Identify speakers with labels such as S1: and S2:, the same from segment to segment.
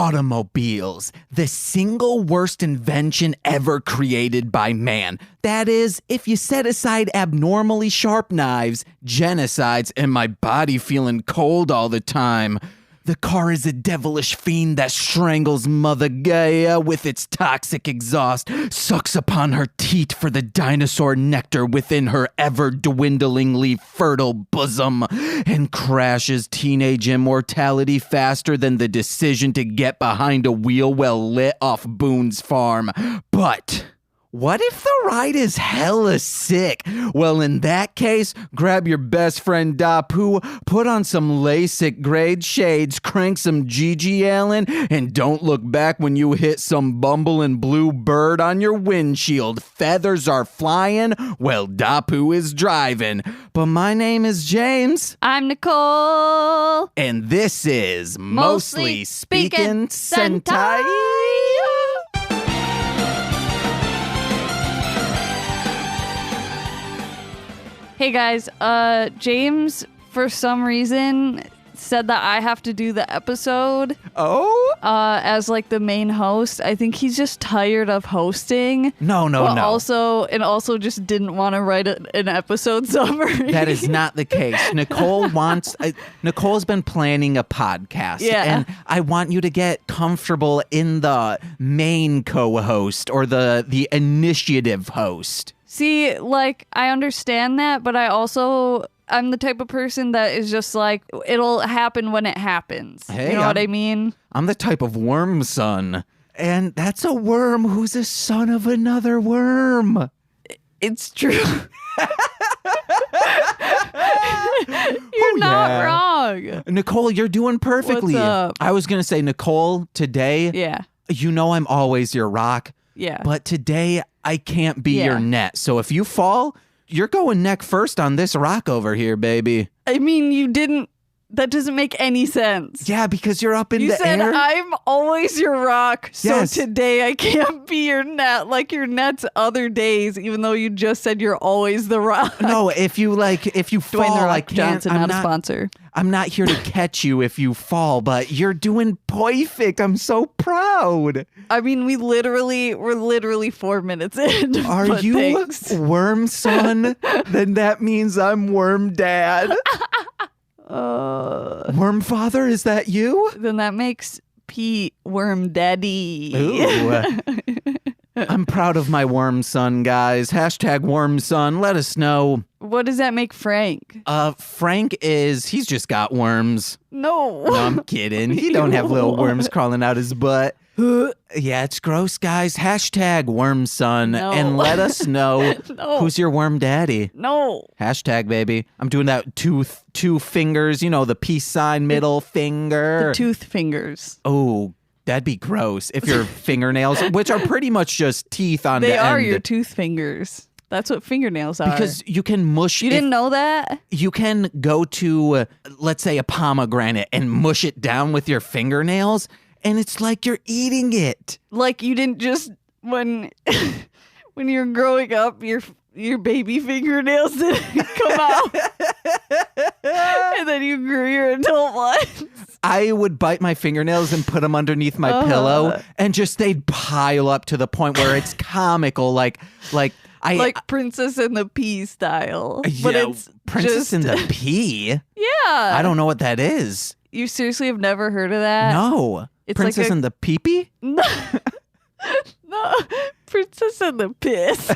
S1: Automobiles, the single worst invention ever created by man. That is, if you set aside abnormally sharp knives, genocides, and my body feeling cold all the time. The car is a devilish fiend that strangles Mother Gaia with its toxic exhaust, sucks upon her teat for the dinosaur nectar within her ever-dwindlingly fertile bosom, and crashes teenage immortality faster than the decision to get behind a wheel well lit off Boone's farm. But what if the ride is hella sick? Well, in that case, grab your best friend Dappu, put on some LASIK grade shades, crank some Gigi Allen, and don't look back when you hit some bumbling blue bird on your windshield. Feathers are flying, well, Dappu is driving. But my name is James.
S2: I'm Nicole.
S1: And this is Mostly Speaking Sentai.
S2: Hey guys, James, for some reason, said that I have to do the episode.
S1: Oh?
S2: As like the main host. I think he's just tired of hosting.
S1: No.
S2: Also just didn't want to write an episode summary.
S1: That is not the case. Nicole's been planning a podcast.
S2: Yeah.
S1: And I want you to get comfortable in the main co-host or the initiative host.
S2: See, like, I understand that, but I'm the type of person that is just like, it'll happen when it happens.
S1: Hey,
S2: you know what I mean?
S1: I'm the type of worm son. And that's a worm who's a son of another worm.
S2: It's true. You're not wrong.
S1: Nicole, you're doing perfectly.
S2: What's up?
S1: I was going to say, Nicole, today,
S2: Yeah.
S1: you know I'm always your rock.
S2: Yeah.
S1: But today, I can't be your net. So if you fall, you're going neck first on this rock over here, baby.
S2: I mean, that doesn't make any sense.
S1: Yeah, because you're up in the air.
S2: You said I'm always your rock, so
S1: Yes.
S2: today I can't be your net like your net's other days, even though you just said you're always the rock.
S1: No, if you fall,
S2: Dwayne The
S1: I
S2: Rock
S1: can't.
S2: Johnson,
S1: I'm
S2: not a sponsor.
S1: I'm not here to catch you if you fall, but you're doing perfect. I'm so proud.
S2: I mean, we're literally 4 minutes in.
S1: Are
S2: but
S1: you
S2: thanks.
S1: worm son? Then that means I'm worm dad. Worm father, is that you?
S2: Then that makes Pete worm daddy.
S1: Ooh. I'm proud of my worm son, guys. Hashtag worm son. Let us know.
S2: What does that make Frank?
S1: Frank he's just got worms.
S2: No.
S1: No, I'm kidding. He don't have little worms crawling out his butt. Yeah, it's gross, guys. Hashtag worm son.
S2: No.
S1: And let us know
S2: No.
S1: who's your worm daddy.
S2: No.
S1: Hashtag, baby. I'm doing that two fingers, the peace sign, middle finger.
S2: The tooth fingers.
S1: Oh, that'd be gross if your fingernails, which are pretty much just teeth on the end.
S2: They are your tooth fingers. That's what fingernails are.
S1: Because you can mush.
S2: You didn't know that?
S1: You can go to, let's say, a pomegranate and mush it down with your fingernails, and it's like you're eating it.
S2: Like you didn't just when you're growing up, your baby fingernails didn't come out, and then you grew your adult ones.
S1: I would bite my fingernails and put them underneath my pillow, and just they'd pile up to the point where it's comical, like
S2: Princess and the Pea style.
S1: Yeah,
S2: but it's
S1: Princess
S2: just,
S1: and the Pea.
S2: Yeah.
S1: I don't know what that is.
S2: You seriously have never heard of that?
S1: No.
S2: It's
S1: Princess
S2: like
S1: and the Pee-Pee?
S2: No. Princess and the Piss.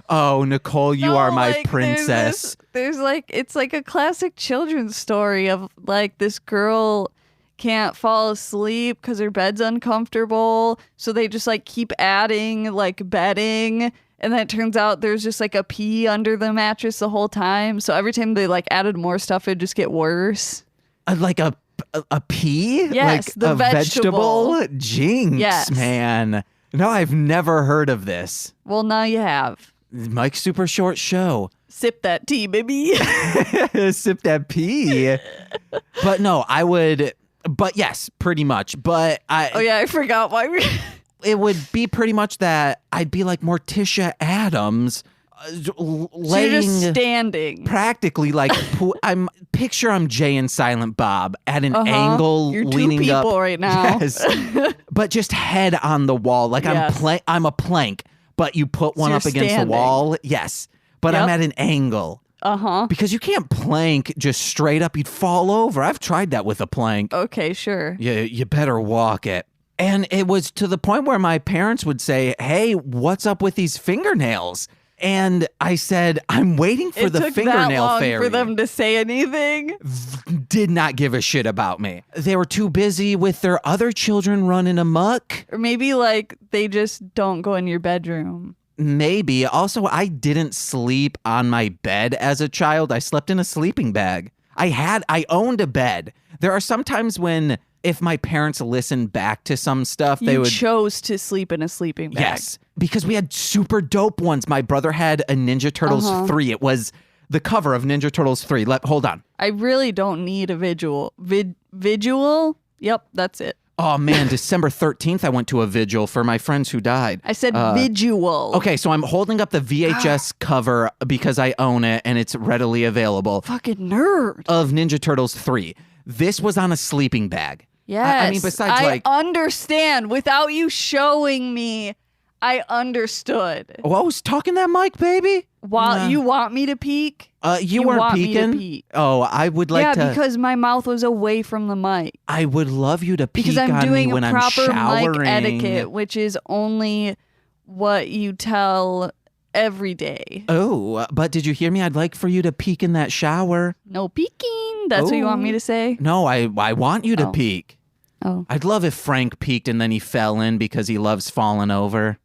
S1: Oh, Nicole, you are my princess.
S2: It's like a classic children's story of like this girl can't fall asleep because her bed's uncomfortable, so they just like keep adding like bedding, and then it turns out there's just like a pea under the mattress the whole time, so every time they like added more stuff it'd just get worse.
S1: Like a pea?
S2: Yes,
S1: like
S2: the
S1: a vegetable? Jinx,
S2: Yes.
S1: man. No, I've never heard of this.
S2: Well, now you have.
S1: Mike's super short show.
S2: Sip that tea, baby.
S1: Sip that pea. But no, I would. But yes, pretty much. But
S2: I forgot why we.
S1: It would be pretty much that I'd be like Morticia Addams,
S2: you're just standing.
S1: Practically like I'm Jay and Silent Bob at an angle
S2: You're
S1: leaning
S2: two people
S1: up
S2: right now.
S1: Yes. But just head on the wall. Like I'm a plank, but you put one up against the wall. Yes. But I'm at an angle. Because you can't plank just straight up. You'd fall over. I've tried that with a plank.
S2: Okay, sure.
S1: You better walk it. And it was to the point where my parents would say, hey, what's up with these fingernails? And I said, I'm waiting for the fingernail fairy.
S2: For them to say anything.
S1: Did not give a shit about me. They were too busy with their other children running amok.
S2: Or maybe like they just don't go in your bedroom.
S1: Maybe. Also, I didn't sleep on my bed as a child. I slept in a sleeping bag. I owned a bed. There are some times when if my parents listened back to some stuff, they would
S2: chose to sleep in a sleeping bag.
S1: Yes, because we had super dope ones. My brother had a Ninja Turtles 3. It was the cover of Ninja Turtles 3. Hold on.
S2: I really don't need a visual. Visual? Yep, that's it.
S1: Oh, man, December 13th, I went to a vigil for my friends who died.
S2: I said visual.
S1: Okay, so I'm holding up the VHS cover because I own it and it's readily available.
S2: Fucking nerd.
S1: Of Ninja Turtles 3. This was on a sleeping bag.
S2: Yes.
S1: I mean, besides
S2: I understand. Without you showing me, I understood.
S1: Oh, I was talking that mic, baby.
S2: While you want me to peek?
S1: You weren't
S2: want
S1: peeking?
S2: Me to peek.
S1: Oh, I would like to.
S2: Yeah, because my mouth was away from the mic.
S1: I would love you to peek
S2: because I'm
S1: on
S2: doing
S1: me when I'm
S2: proper
S1: showering.
S2: mic etiquette, which is only what you tell every day.
S1: Oh, but did you hear me? I'd like for you to peek in that shower.
S2: No peeking. That's what you want me to say?
S1: No, I want you to peek.
S2: Oh.
S1: I'd love if Frank peeked and then he fell in because he loves falling over.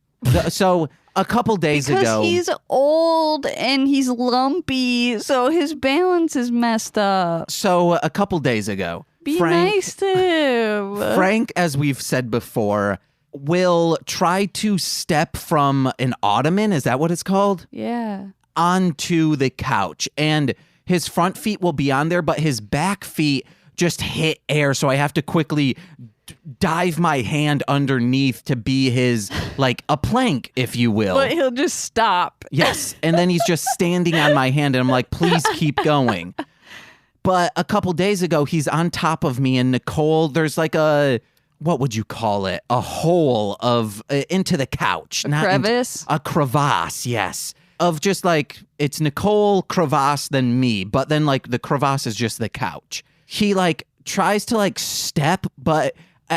S1: So a couple days ago.
S2: Because he's old and he's lumpy, so his balance is messed up.
S1: So a couple days ago.
S2: Be nice to him.
S1: Frank, as we've said before, will try to step from an ottoman, is that what it's called?
S2: Yeah.
S1: Onto the couch. And his front feet will be on there, but his back feet just hit air. So I have to quickly dive my hand underneath to be his, like a plank, if you will.
S2: But he'll just stop.
S1: Yes. And then he's just standing on my hand and I'm like, please keep going. But a couple days ago, he's on top of me and Nicole, there's like what would you call it? A hole of into the couch.
S2: A crevice?
S1: A crevasse, yes. Of just like, it's Nicole, crevasse, then me. But then like the crevasse is just the couch. He like tries to like step, but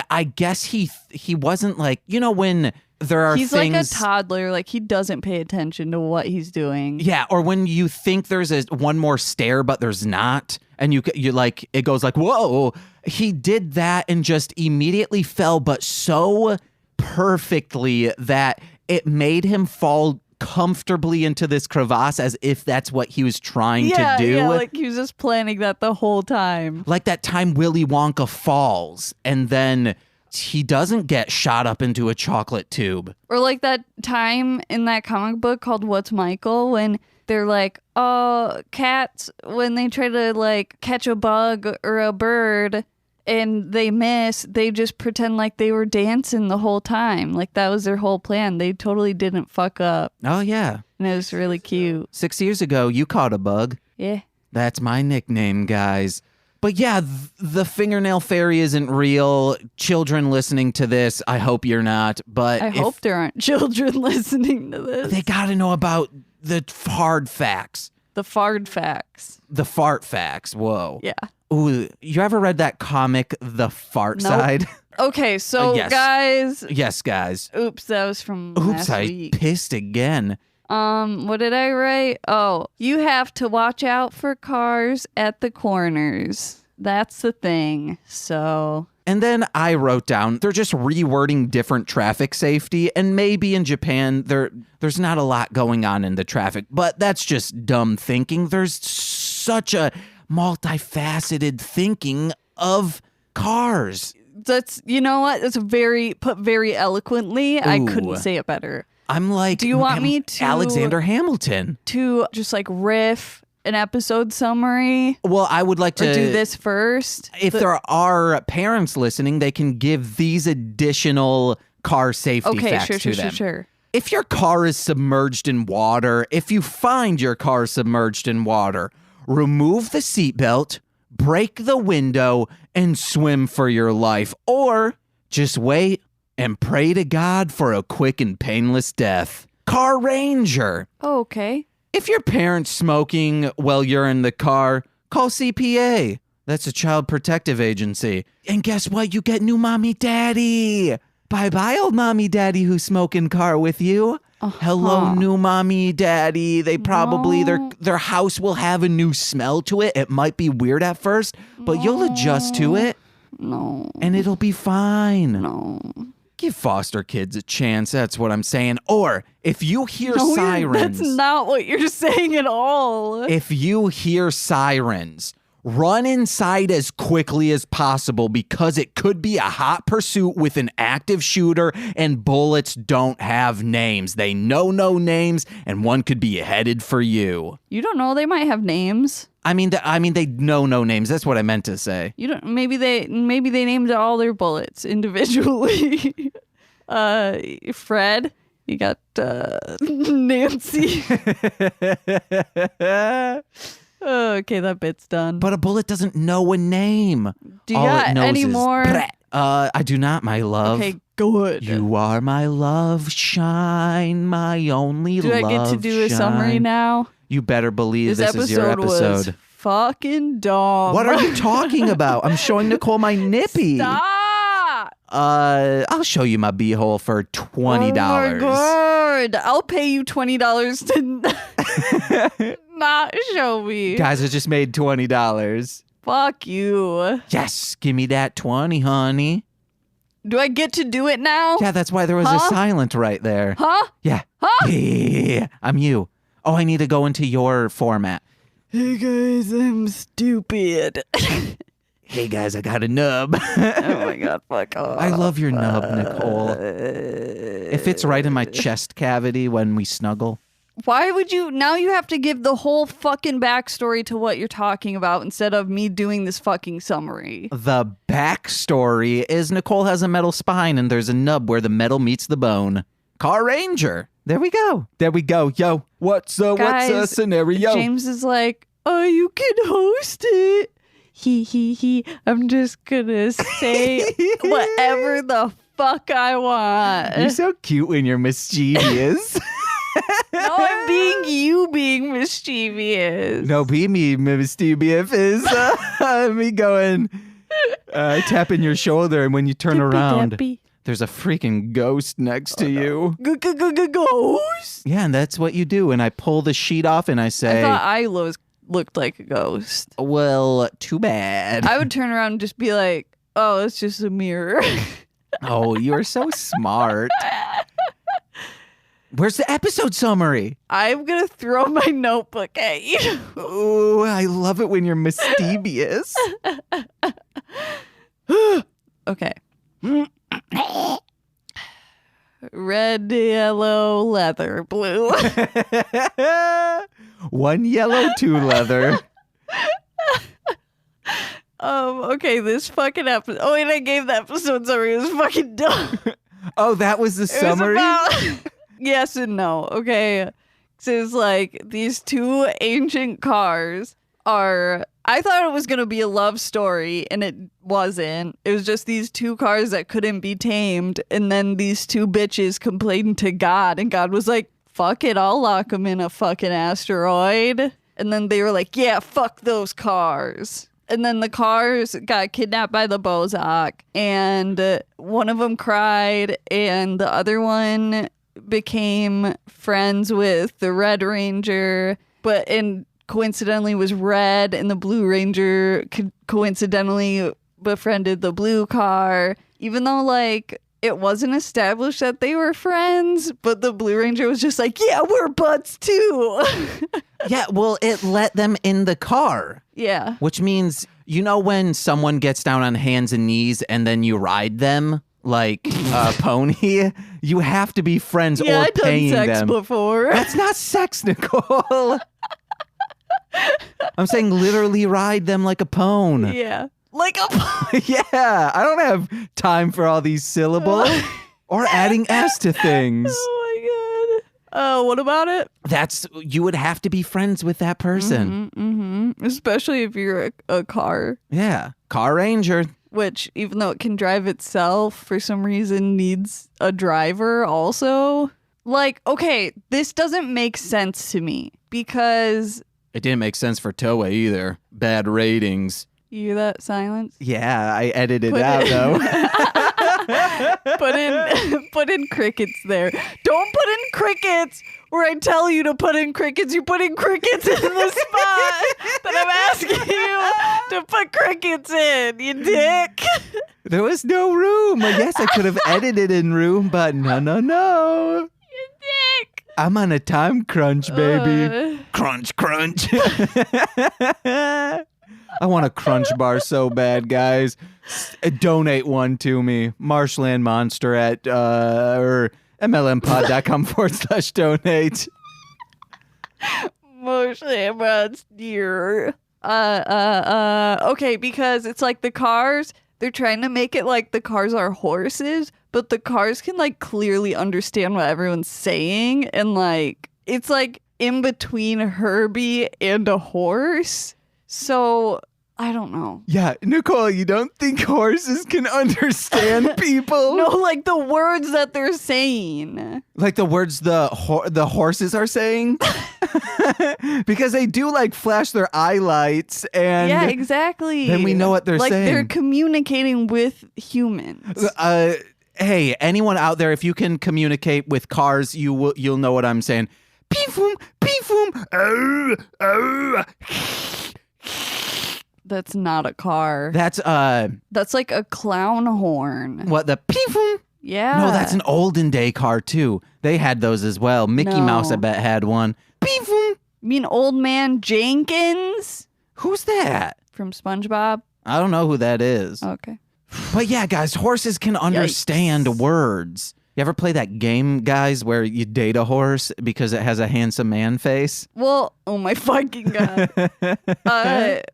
S1: I guess he wasn't like, you know, when there are
S2: he's
S1: things.
S2: Like a toddler, like he doesn't pay attention to what he's doing.
S1: Yeah, or when you think there's one more stair, but there's not. And you like, it goes like, whoa. He did that and just immediately fell, but so perfectly that it made him fall comfortably into this crevasse as if that's what he was trying to do.
S2: Yeah, like he was just planning that the whole time.
S1: Like that time Willy Wonka falls and then he doesn't get shot up into a chocolate tube.
S2: Or like that time in that comic book called What's Michael when they're like, oh, cats, when they try to like catch a bug or a bird and they miss, they just pretend like they were dancing the whole time. Like that was their whole plan. They totally didn't fuck up.
S1: Oh, yeah.
S2: And it was really cute.
S1: 6 years ago, you caught a bug.
S2: Yeah.
S1: That's my nickname, guys. But yeah, the fingernail fairy isn't real. Children listening to this, I hope you're not. But
S2: I hope there aren't children listening to this.
S1: They got to know about the hard facts.
S2: The fard facts.
S1: The fart facts. Whoa.
S2: Yeah.
S1: Ooh, you ever read that comic, The Fart Side?
S2: Okay, so
S1: yes.
S2: guys.
S1: Yes, guys.
S2: Oops, that was from
S1: Oops,
S2: last week.
S1: Pissed again.
S2: What did I write? Oh, you have to watch out for cars at the corners. That's the thing. So.
S1: And then I wrote down, they're just rewording different traffic safety. And maybe in Japan, there's not a lot going on in the traffic. But that's just dumb thinking. There's such a multifaceted thinking of cars.
S2: That's, you know what? That's put very eloquently.
S1: Ooh.
S2: I couldn't say it better.
S1: I'm like,
S2: do you want me to
S1: Alexander Hamilton
S2: to just like riff an episode summary?
S1: Well, I would like to
S2: do this first.
S1: If there are parents listening, they can give these additional car safety facts to them.
S2: Sure.
S1: If your car is submerged in water, if you find your car submerged in water, remove the seatbelt, break the window, and swim for your life. Or just wait and pray to God for a quick and painless death. Carranger.
S2: Oh, okay.
S1: If your parents smoking while you're in the car, call CPA. That's a child protective agency. And guess what? You get new mommy daddy. Bye-bye, old mommy daddy who's smoking car with you. Hello, new mommy daddy. They probably, their house will have a new smell to it. It might be weird at first, but you'll adjust to it.
S2: No.
S1: And it'll be fine.
S2: No.
S1: Give foster kids a chance. That's what I'm saying. Or if you hear sirens.
S2: That's not what you're saying at all.
S1: If you hear sirens, run inside as quickly as possible because it could be a hot pursuit with an active shooter, and bullets don't have names. They know no names, and one could be headed for you.
S2: You don't know. They might have names.
S1: I mean, they know no names. That's what I meant to say.
S2: You don't. Maybe they named all their bullets individually. Fred. You got Nancy. Okay, that bit's done.
S1: But a bullet doesn't know a name.
S2: Do you got any more?
S1: I do not, my love.
S2: Okay, good.
S1: You are my love, shine, my only love.
S2: Do I get to do a summary now?
S1: You better believe this is your episode.
S2: Was fucking dumb.
S1: What are you talking about? I'm showing Nicole my nippy.
S2: Stop.
S1: I'll show you my beehole for $20.
S2: Oh my God. I'll pay you $20 to not show me.
S1: Guys, I just made $20.
S2: Fuck you.
S1: Yes, give me that 20, honey.
S2: Do I get to do it now?
S1: Yeah, that's why there was a silent right there.
S2: Huh?
S1: Yeah.
S2: Huh?
S1: Yeah, I'm you. Oh, I need to go into your format.
S2: Hey guys, I'm stupid.
S1: Hey guys, I got a nub.
S2: Oh my God, fuck off.
S1: I love your nub, Nicole. It fits right in my chest cavity when we snuggle.
S2: Why would you? Now you have to give the whole fucking backstory to what you're talking about instead of me doing this fucking summary.
S1: The backstory is Nicole has a metal spine and there's a nub where the metal meets the bone. Carranger. There we go. There we go. Yo, what's a scenario?
S2: James is like, oh, you can host it. He. I'm just gonna say whatever the fuck I want.
S1: You're so cute when you're mischievous.
S2: No, I'm being mischievous.
S1: No, be me mischievous is me going, tapping your shoulder, and when you turn around, there's a freaking ghost next to you.
S2: Ghost?
S1: Yeah, and that's what you do. And I pull the sheet off and I say,
S2: I thought looked like a ghost.
S1: Well, too bad.
S2: I would turn around and just be like, oh, it's just a mirror.
S1: Oh, you are so smart. Where's the episode summary?
S2: I'm going to throw my notebook at you.
S1: Oh, I love it when you're mischievous.
S2: Okay. Red, yellow, leather, blue.
S1: One yellow, two leather.
S2: Okay, this fucking episode. Oh, and I gave the episode summary. It was fucking dumb.
S1: Oh, that was the summary?
S2: Yes and no. Okay. So it's like these two ancient cars are. I thought it was going to be a love story, and it wasn't. It was just these two cars that couldn't be tamed, and then these two bitches complained to God, and God was like, fuck it, I'll lock them in a fucking asteroid. And then they were like, yeah, fuck those cars. And then the cars got kidnapped by the Bozak, and one of them cried, and the other one became friends with the Red Ranger, and coincidentally was red, and the Blue Ranger coincidentally befriended the blue car, even though like it wasn't established that they were friends, but the Blue Ranger was just like, yeah, we're buds too.
S1: Yeah, well, it let them in the car.
S2: Yeah.
S1: Which means, you know when someone gets down on hands and knees and then you ride them like a pony? You have to be friends or paying them.
S2: I've done sex before.
S1: That's not sex, Nicole. I'm saying literally ride them like a pone.
S2: Yeah. Like a pone.
S1: Yeah. I don't have time for all these syllables or adding S to things.
S2: Oh my God. What about it?
S1: You would have to be friends with that person.
S2: Especially if you're a car.
S1: Yeah. Carranger.
S2: Which, even though it can drive itself, for some reason needs a driver also. Like, okay, this doesn't make sense to me because...
S1: It didn't make sense for Toei either. Bad ratings.
S2: You hear that silence?
S1: Yeah, I edited it out though.
S2: Put in crickets there. Don't put in crickets where I tell you to put in crickets. You put in crickets in the spot that I'm asking you to put crickets in, you dick.
S1: There was no room. Yes, I could have edited in room, but no.
S2: You dick.
S1: I'm on a time crunch, baby. Crunch. I want a crunch bar so bad, guys. Donate one to me. Marshland Monster at or mlmpod.com/donate.
S2: Marshland Monster. Okay, because it's like the cars, they're trying to make it like the cars are horses, but the cars can like clearly understand what everyone's saying, and like it's like in between Herbie and a horse. So I don't know.
S1: Yeah, Nicole, you don't think horses can understand people?
S2: No, like the words that they're saying.
S1: Like the words the horses are saying? Because they do like flash their eye lights and...
S2: Yeah, exactly.
S1: Then we know what they're saying.
S2: Like they're communicating with humans.
S1: Hey, anyone out there, if you can communicate with cars, you'll know what I'm saying. Peefoom, peefoom,
S2: That's not a car.
S1: That's
S2: like a clown horn.
S1: What, the peefoom?
S2: Yeah.
S1: No, that's an olden day car too. They had those as well. Mickey Mouse, I bet, had one. Peefoom.
S2: You mean Old Man Jenkins?
S1: Who's that?
S2: From SpongeBob?
S1: I don't know who that is.
S2: Okay.
S1: But yeah, guys, horses can understand words. You ever play that game, guys, where you date a horse because it has a handsome man face?
S2: Well, oh my fucking God.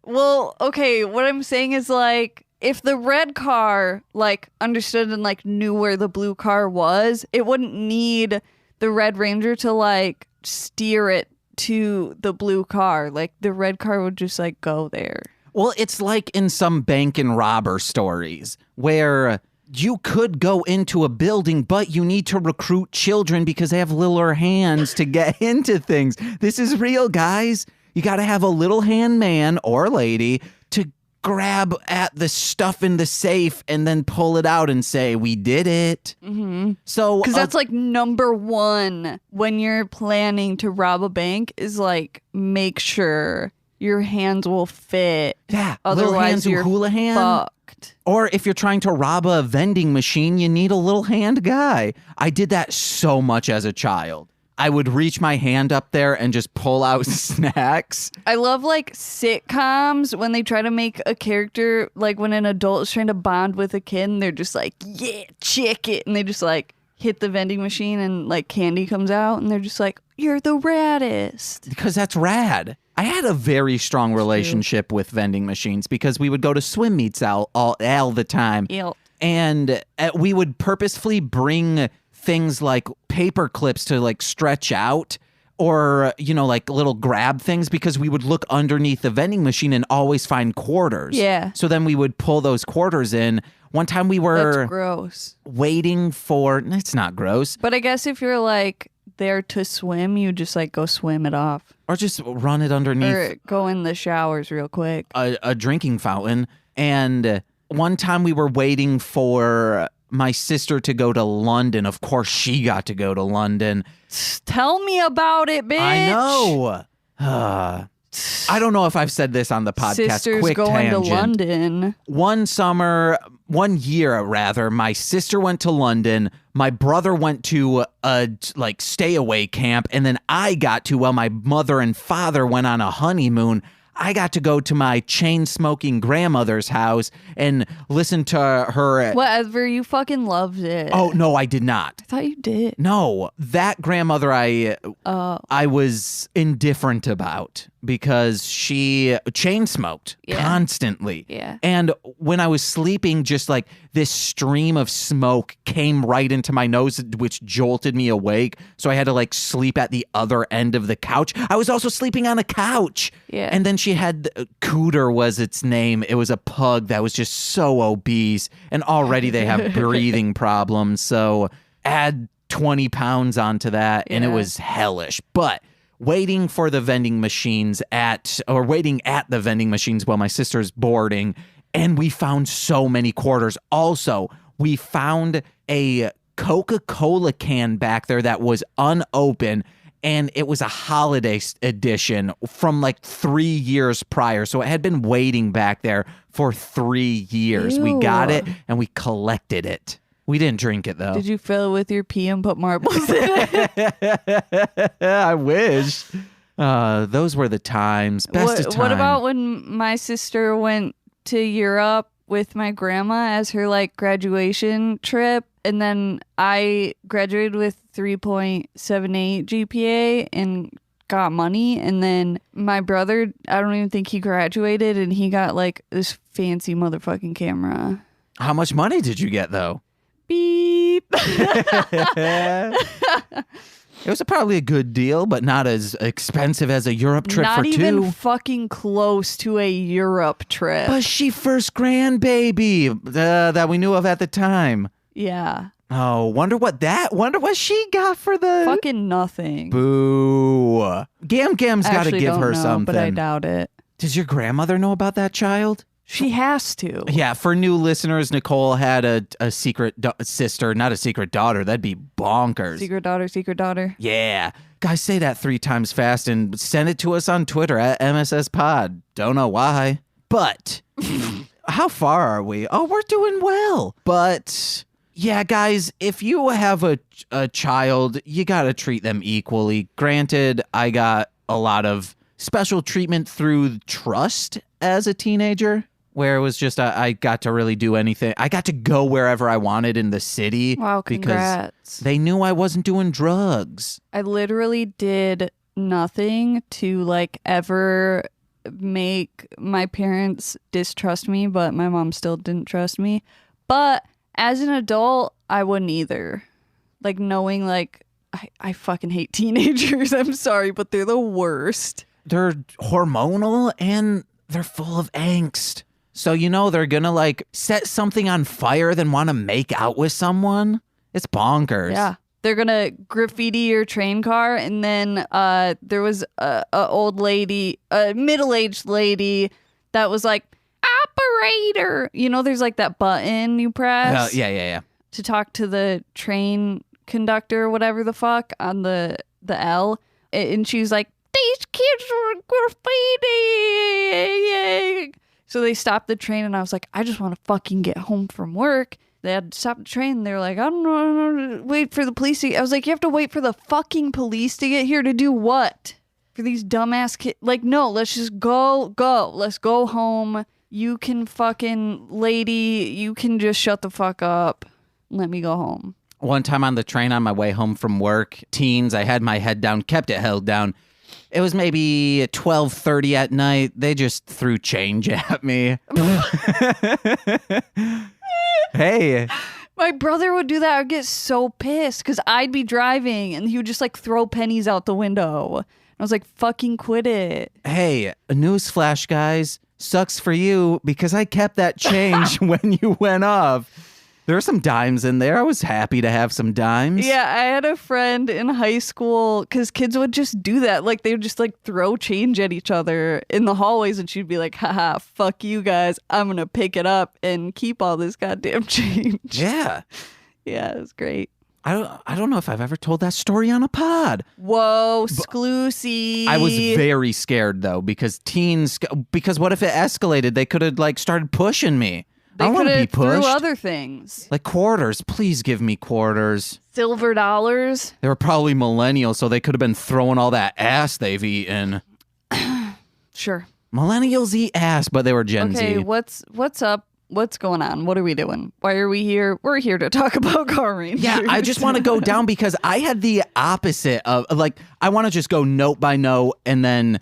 S2: Well, okay, what I'm saying is like, if the red car like understood and like knew where the blue car was, it wouldn't need the Red Ranger to like steer it to the blue car. Like the red car would just like go there.
S1: Well, it's like in some bank and robber stories where you could go into a building, but you need to recruit children because they have littler hands to get into things. This is real, guys. You got to have a little hand man or lady to grab at the stuff in the safe and then pull it out and say, we did it.
S2: Mm-hmm.
S1: So,
S2: because that's like number one when you're planning to rob a bank is like, make sure your hands will fit.
S1: Yeah,
S2: otherwise
S1: little hands
S2: you're
S1: hula hand.
S2: Fucked.
S1: Or if you're trying to rob a vending machine, you need a little hand guy. I did that so much as a child. I would reach my hand up there and just pull out snacks.
S2: I love like sitcoms when they try to make a character, like when an adult is trying to bond with a kid and they're just like, yeah, check it. And they just like hit the vending machine and like candy comes out and they're just like, you're the raddest.
S1: Because that's rad. I had a very strong relationship with vending machines because we would go to swim meets all the time.
S2: Yep.
S1: And we would purposefully bring things like paper clips to like stretch out or, you know, like little grab things because we would look underneath the vending machine and always find quarters.
S2: Yeah.
S1: So then we would pull those quarters in. One time we were
S2: That's gross.
S1: waiting for, it's not gross.
S2: But I guess if you're like there to swim, you just like go swim it off.
S1: Or just run it underneath.
S2: Or go in the showers real quick.
S1: A drinking fountain. And one time we were waiting for my sister to go to London. Of course, she got to go to London.
S2: Tell me about it, bitch.
S1: I know. I don't know if I've said this on the podcast.
S2: Sisters
S1: Quick
S2: going
S1: tangent.
S2: to London.
S1: One year rather, my sister went to London. My brother went to a like stay away camp, and then I got to, while my mother and father went on a honeymoon, I got to go to my chain smoking grandmother's house and listen to her.
S2: Whatever, you fucking loved it.
S1: Oh no, I did not.
S2: I thought you did.
S1: No, that grandmother I was indifferent about because she chain smoked constantly.
S2: Yeah.
S1: And when I was sleeping, just like this stream of smoke came right into my nose, which jolted me awake. So I had to like sleep at the other end of the couch. I was also sleeping on a couch.
S2: Yeah.
S1: And then she had Cooter was its name. It was a pug that was just so obese. And already they have breathing problems. So add 20 pounds onto that and it was hellish. But waiting at the vending machines while my sister's boarding, and we found so many quarters. Also, we found a Coca-Cola can back there that was unopened, and it was a holiday edition from like 3 years prior. So it had been waiting back there for 3 years.
S2: Ew.
S1: We got it and we collected it. We didn't drink it, though.
S2: Did you fill it with your pee and put marbles in it?
S1: I wish. Those were the times. Best of times.
S2: What about when my sister went to Europe with my grandma as her like graduation trip? And then I graduated with 3.78 GPA and got money. And then my brother, I don't even think he graduated, and he got like this fancy motherfucking camera.
S1: How much money did you get, though?
S2: Beep.
S1: It was probably a good deal, but not as expensive as a Europe trip
S2: Not
S1: for two.
S2: even fucking close to a Europe trip.
S1: But she first grandbaby that we knew of at the time.
S2: Yeah.
S1: Oh, wonder what she got for the
S2: Fucking nothing.
S1: Boo. Gam's got to
S2: Actually,
S1: give
S2: don't
S1: her
S2: know,
S1: something.
S2: but I doubt it.
S1: Does your grandmother know about that child?
S2: She has to.
S1: Yeah, for new listeners, Nicole had a secret sister, not a secret daughter. That'd be bonkers.
S2: Secret daughter.
S1: Yeah. Guys, say that 3 times fast and send it to us on Twitter at MSS Pod. Don't know why. But how far are we? Oh, we're doing well. But yeah, guys, if you have a child, you got to treat them equally. Granted, I got a lot of special treatment through trust as a teenager, where it was just I got to really do anything. I got to go wherever I wanted in the city.
S2: Wow, congrats.
S1: Because they knew I wasn't doing drugs.
S2: I literally did nothing to like ever make my parents distrust me, but my mom still didn't trust me. But as an adult, I wouldn't either. Like knowing like I fucking hate teenagers. I'm sorry, but they're the worst.
S1: They're hormonal and they're full of angst. So, they're going to like set something on fire, then want to make out with someone. It's bonkers.
S2: Yeah. They're going to graffiti your train car. And then there was a old lady, a middle-aged lady that was like, operator. There's like that button you press.
S1: Yeah.
S2: To talk to the train conductor or whatever the fuck on the L. And she's like, these kids were graffiti. So they stopped the train, and I was like, I just want to fucking get home from work. They had to stop the train. They were like, I don't know, wait for the police to get. I was like, you have to wait for the fucking police to get here to do what? For these dumbass kids? Like, no, let's just go. Let's go home. You can fucking, lady, you can just shut the fuck up. Let me go home.
S1: One time on the train on my way home from work, teens, I had my head down, kept it held down. It was maybe 12:30 at night. They just threw change at me. Hey.
S2: My brother would do that. I'd get so pissed because I'd be driving and he would just like throw pennies out the window. I was like, fucking quit it.
S1: Hey, a newsflash, guys. Sucks for you because I kept that change when you went off. There were some dimes in there. I was happy to have some dimes.
S2: Yeah, I had a friend in high school because kids would just do that. Like, they would just, like, throw change at each other in the hallways, and she'd be like, haha, fuck you guys. I'm going to pick it up and keep all this goddamn change.
S1: Yeah.
S2: Yeah, it was great.
S1: I don't know if I've ever told that story on a pod.
S2: Whoa, Sclusy.
S1: I was very scared, though, because what if it escalated? They could have, like, started pushing me. I don't want to be pushed.
S2: Threw other things.
S1: Like quarters. Please give me quarters.
S2: Silver dollars.
S1: They were probably millennials, so they could have been throwing all that ass they've eaten.
S2: Sure.
S1: Millennials eat ass, but they were Gen Z.
S2: Okay, what's up? What's going on? What are we doing? Why are we here? We're here to talk about Carranger.
S1: Yeah, I just want to go down because I had the opposite of, like, I want to just go note by note and then,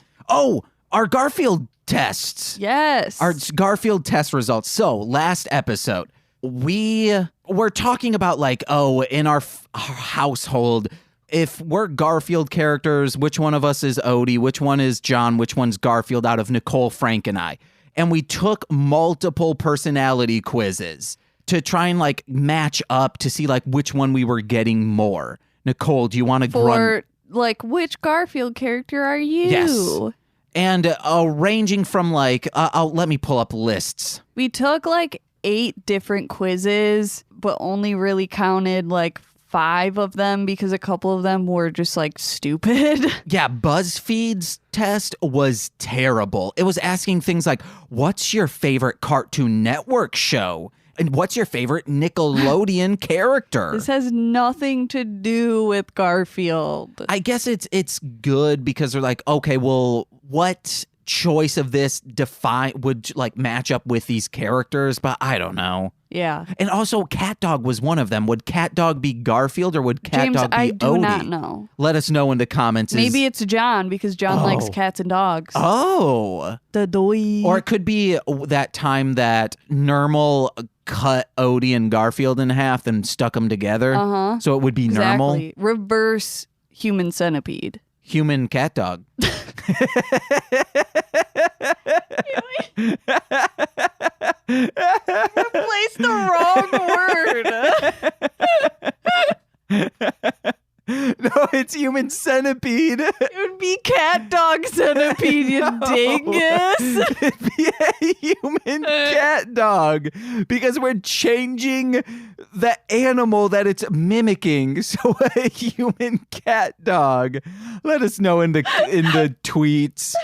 S1: our Garfield tests.
S2: Yes.
S1: Our Garfield test results. So last episode, we were talking about like, in our household, if we're Garfield characters, which one of us is Odie, which one is John, which one's Garfield out of Nicole, Frank, and I. And we took multiple personality quizzes to try and like match up to see like which one we were getting more. Nicole, do you want to
S2: For like, which Garfield character are you?
S1: Yes. And ranging from like, let me pull up lists.
S2: We took like 8 different quizzes, but only really counted like 5 of them because a couple of them were just like stupid.
S1: Yeah, BuzzFeed's test was terrible. It was asking things like, what's your favorite Cartoon Network show? And what's your favorite Nickelodeon character?
S2: This has nothing to do with Garfield.
S1: I guess it's good because they're like, okay, well, what choice of this would like match up with these characters? But I don't know.
S2: Yeah.
S1: And also, Catdog was one of them. Would Catdog be Garfield or would Catdog be
S2: I do
S1: Odie?
S2: not know.
S1: Let us know in the comments.
S2: Maybe it's John because John likes cats and dogs.
S1: Oh.
S2: The doy.
S1: Or it could be that time that Nermal cut Odie and Garfield in half and stuck them together.
S2: Uh-huh.
S1: So it would be
S2: exactly.
S1: Nermal.
S2: Reverse human centipede.
S1: Human cat dog.
S2: Replace the wrong word.
S1: No, it's human centipede.
S2: It would be cat dog centipede, you dingus.
S1: It'd be a human cat dog because we're changing the animal that it's mimicking. So a human cat dog. Let us know in the tweets.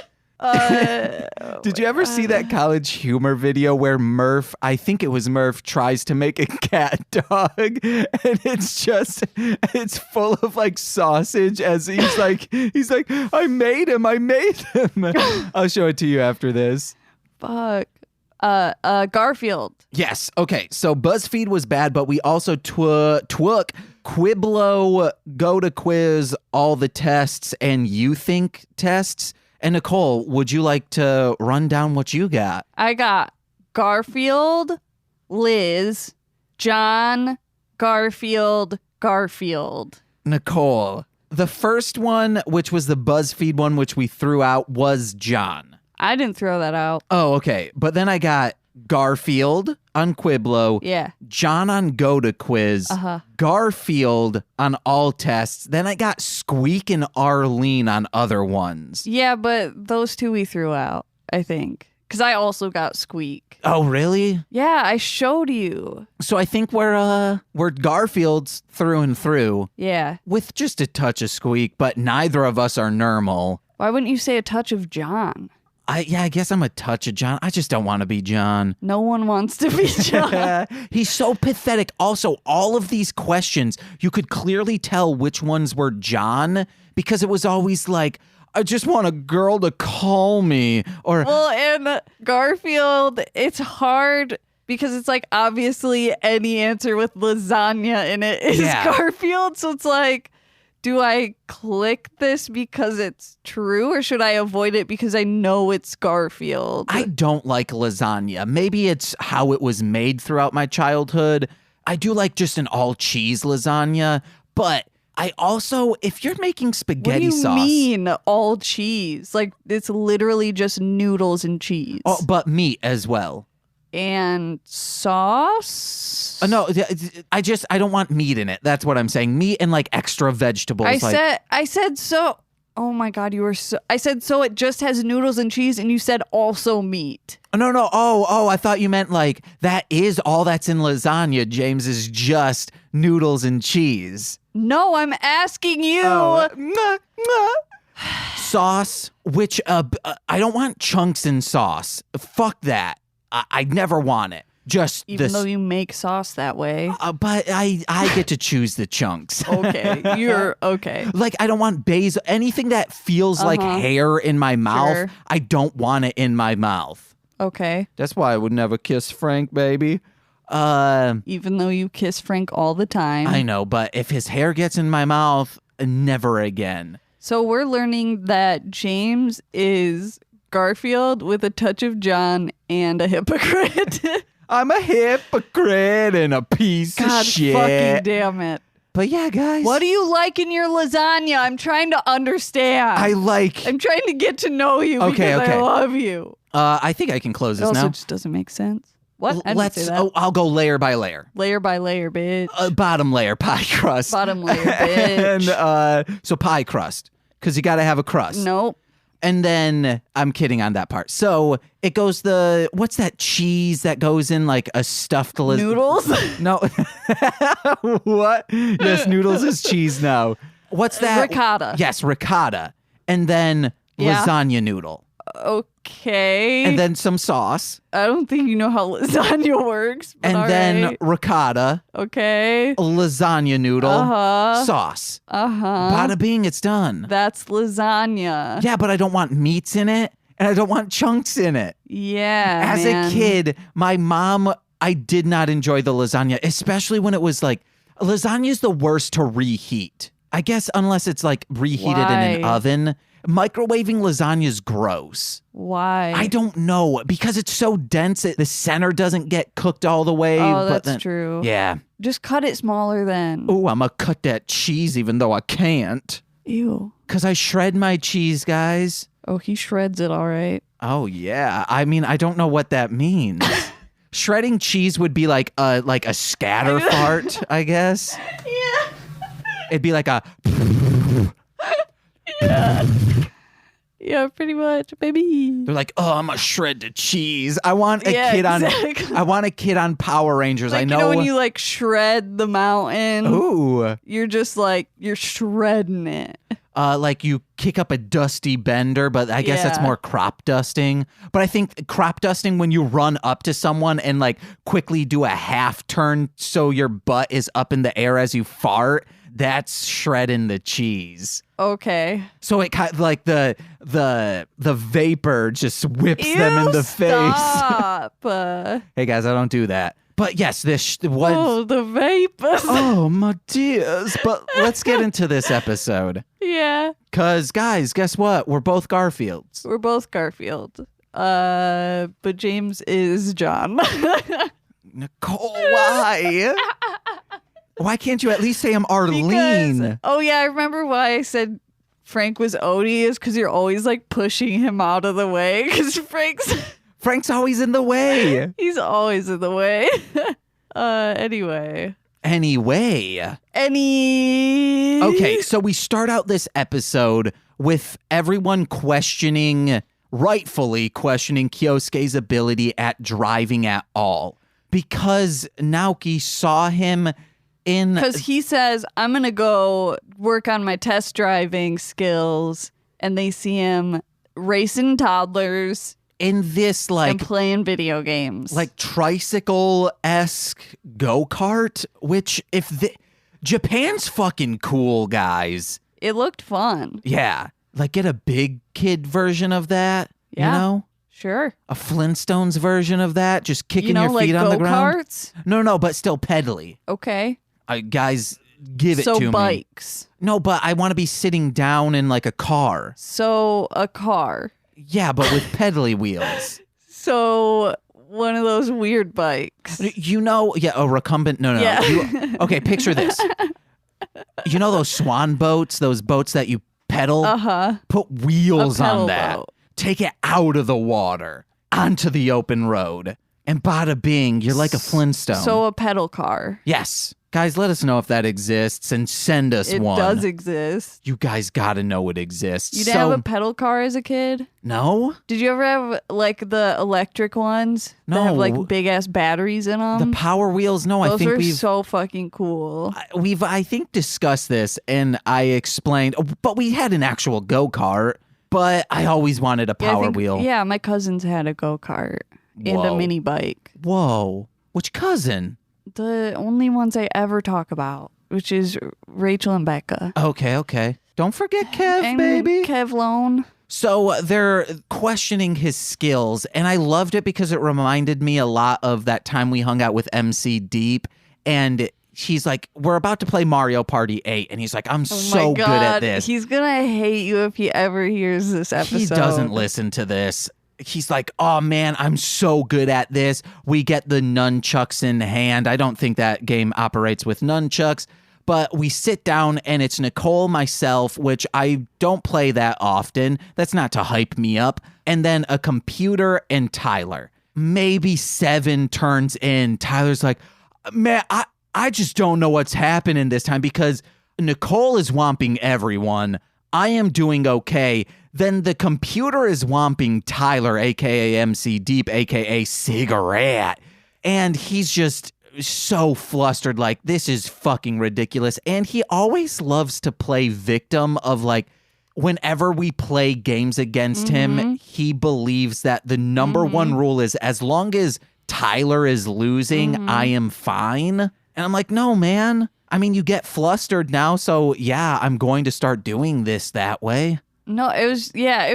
S1: Did you ever see that College Humor video where Murph, I think it was Murph, tries to make a cat dog and it's full of like sausage as he's like, I made him. I'll show it to you after this.
S2: Fuck. Garfield.
S1: Yes. Okay. So BuzzFeed was bad, but we also took Quiblo, Go to Quiz, all the tests, and You Think tests. And Nicole, would you like to run down what you got?
S2: I got Garfield, Liz, John, Garfield.
S1: Nicole, the first one, which was the BuzzFeed one, which we threw out, was John.
S2: I didn't throw that out.
S1: Oh, okay. But then I got Garfield on Quiblo.
S2: Yeah.
S1: John on Go to Quiz.
S2: Uh-huh.
S1: Garfield on all tests. Then I got Squeak and Arlene on other ones.
S2: Yeah, but those 2 we threw out, I think. Because I also got Squeak.
S1: Oh, really?
S2: Yeah, I showed you.
S1: So I think we're Garfields through and through.
S2: Yeah.
S1: With just a touch of Squeak, but neither of us are normal.
S2: Why wouldn't you say a touch of John?
S1: I guess I'm a touch of John. I just don't want to be John.
S2: No one wants to be John.
S1: He's so pathetic. Also, all of these questions, you could clearly tell which ones were John because it was always like, I just want a girl to call me. Or
S2: well, and Garfield, it's hard because it's like obviously any answer with lasagna in it is Garfield. So it's like, do I click this because it's true or should I avoid it because I know it's Garfield?
S1: I don't like lasagna. Maybe it's how it was made throughout my childhood. I do like just an all cheese lasagna, but I also, if you're making spaghetti sauce.
S2: What do you mean all cheese? Like it's literally just noodles and cheese.
S1: Oh, but meat as well.
S2: And sauce?
S1: No, I don't want meat in it. That's what I'm saying. Meat and like extra vegetables.
S2: I said so. Oh my God, you were so. I said so. It just has noodles and cheese, and you said also meat.
S1: No. Oh, I thought you meant like that is all that's in lasagna. James is just noodles and cheese.
S2: No, I'm asking you.
S1: Sauce, which I don't want chunks in sauce. Fuck that. I'd never want it. Just
S2: even though you make sauce that way.
S1: But I get to choose the chunks.
S2: Okay, you're okay.
S1: Like I don't want basil. Anything that feels like hair in my mouth,
S2: Sure.
S1: I don't want it in my mouth.
S2: Okay.
S1: That's why I would never kiss Frank, baby.
S2: Even though you kiss Frank all the time.
S1: I know, but if his hair gets in my mouth, never again.
S2: So we're learning that James is Garfield with a touch of John and a hypocrite.
S1: I'm a hypocrite and a piece
S2: God
S1: of shit.
S2: fucking damn it.
S1: But yeah, guys.
S2: What do you like in your lasagna? I'm trying to understand.
S1: I'm
S2: trying to get to know you because I love you.
S1: I think I can close
S2: It
S1: this
S2: also
S1: now.
S2: just doesn't make sense. What? I didn't say that.
S1: Oh, I'll go layer by layer.
S2: Layer by layer, bitch.
S1: Bottom layer, pie crust.
S2: Bottom layer, bitch.
S1: And so pie crust, because you got to have a crust.
S2: Nope.
S1: And then I'm kidding on that part. So it goes what's that cheese that goes in like a stuffed
S2: Noodles?
S1: No. What? Yes, noodles is cheese now. What's that?
S2: Ricotta.
S1: Yes, ricotta. And then lasagna noodle.
S2: Okay.
S1: And then some sauce.
S2: I don't think you know how lasagna works. But
S1: And then ricotta.
S2: Okay.
S1: Lasagna noodle. Sauce. Bada bing, it's done.
S2: That's lasagna.
S1: Yeah, but I don't want meats in it. And I don't want chunks in it.
S2: Yeah.
S1: As a kid, my mom, I did not enjoy the lasagna, especially when it was like, lasagna is the worst to reheat. I guess unless it's like reheated in an oven. Microwaving lasagna is gross.
S2: Why?
S1: I don't know. Because it's so dense, the center doesn't get cooked all the way.
S2: Oh, that's true.
S1: Yeah.
S2: Just cut it smaller then.
S1: Oh, I'm going to cut that cheese even though I can't.
S2: Ew.
S1: Because I shred my cheese, guys.
S2: Oh, he shreds it all right.
S1: Oh, yeah. I mean, I don't know what that means. Shredding cheese would be like a scatter fart, I guess.
S2: Yeah.
S1: It'd be like a...
S2: Yeah. Yeah, pretty much, baby.
S1: They're like, oh, I'm gonna shred the cheese. I want a kid on. I want a kid on Power Rangers.
S2: Like,
S1: I know.
S2: You know when you like shred the mountain.
S1: Ooh.
S2: You're just like you're shredding it.
S1: Like you kick up a dusty bender, but I guess that's more crop dusting. But I think crop dusting when you run up to someone and like quickly do a half turn so your butt is up in the air as you fart. That's shredding the cheese.
S2: Okay.
S1: So it kind of like the vapor just whips them in the
S2: stop.
S1: face. Hey guys, I don't do that. But yes, this was.
S2: Oh, the vapor.
S1: Oh my dears. But let's get into this episode.
S2: Yeah.
S1: Cause guys, guess what? We're both Garfields.
S2: We're both Garfield. But James is John.
S1: Nicole, why? Why can't you at least say I'm Arlene?
S2: Because, oh yeah, I remember why I said Frank was Odie is because you're always like pushing him out of the way because
S1: Frank's always in the way.
S2: He's always in the way. Anyway.
S1: Okay, so we start out this episode with everyone rightfully questioning Kyosuke's ability at driving at all. Because Naoki saw him
S2: because he says, I'm going to go work on my test driving skills. And they see him racing toddlers.
S1: In this, like...
S2: And playing video games.
S1: Like tricycle-esque go-kart, which Japan's fucking cool, guys.
S2: It looked fun.
S1: Yeah. Like get a big kid version of that, you know?
S2: Sure.
S1: A Flintstones version of that, just kicking your feet
S2: like
S1: on the ground.
S2: Go-karts?
S1: No, but still pedally.
S2: Okay.
S1: Guys, give it to me.
S2: So bikes.
S1: No, but I want to be sitting down in like a car.
S2: So a car.
S1: Yeah, but with pedally wheels.
S2: So one of those weird bikes.
S1: You know, a recumbent. No.
S2: Yeah.
S1: Okay, picture this. You know those swan boats, those boats that you pedal? Put wheels on that.
S2: Boat.
S1: Take it out of the water, onto the open road. And bada bing, you're like a Flintstone.
S2: So a pedal car.
S1: Yes. Guys, let us know if that exists and send us one.
S2: It does exist.
S1: You guys gotta know it exists.
S2: You didn't have a pedal car as a kid?
S1: No.
S2: Did you ever have like the electric ones?
S1: No.
S2: That have like big ass batteries in them?
S1: The Power Wheels? No,
S2: Those
S1: I think
S2: are so fucking cool.
S1: We've, I think, discussed this and I explained, but we had an actual go-kart, but I always wanted a Power Wheel.
S2: Yeah, my cousins had a go-kart and a mini bike.
S1: Whoa. Which cousin?
S2: The only ones I ever talk about, which is Rachel and Becca.
S1: Okay. Don't forget Kev,
S2: and
S1: baby.
S2: Kevlone.
S1: So they're questioning his skills, and I loved it because it reminded me a lot of that time we hung out with MC Deep, and He's like, we're about to play Mario Party 8. And he's like, I'm so good at this.
S2: He's going to hate you if he ever hears this episode.
S1: He doesn't listen to this. He's like, oh man, I'm so good at this. We get the nunchucks in hand. I don't think that game operates with nunchucks. But we sit down and it's Nicole, myself, which I don't play that often. That's not to hype me up. And then a computer and Tyler. Maybe 7 turns in. Tyler's like, man, I just don't know what's happening this time because Nicole is womping everyone. I am doing okay. Then the computer is womping Tyler, a.k.a. MC Deep, a.k.a. Cigarette. And he's just so flustered, like, this is fucking ridiculous. And he always loves to play victim of, like, whenever we play games against him, he believes that the number one rule is as long as Tyler is losing, I am fine. And I'm like, no, man. I mean, you get flustered now, so yeah, I'm going to start doing this that way.
S2: No, it was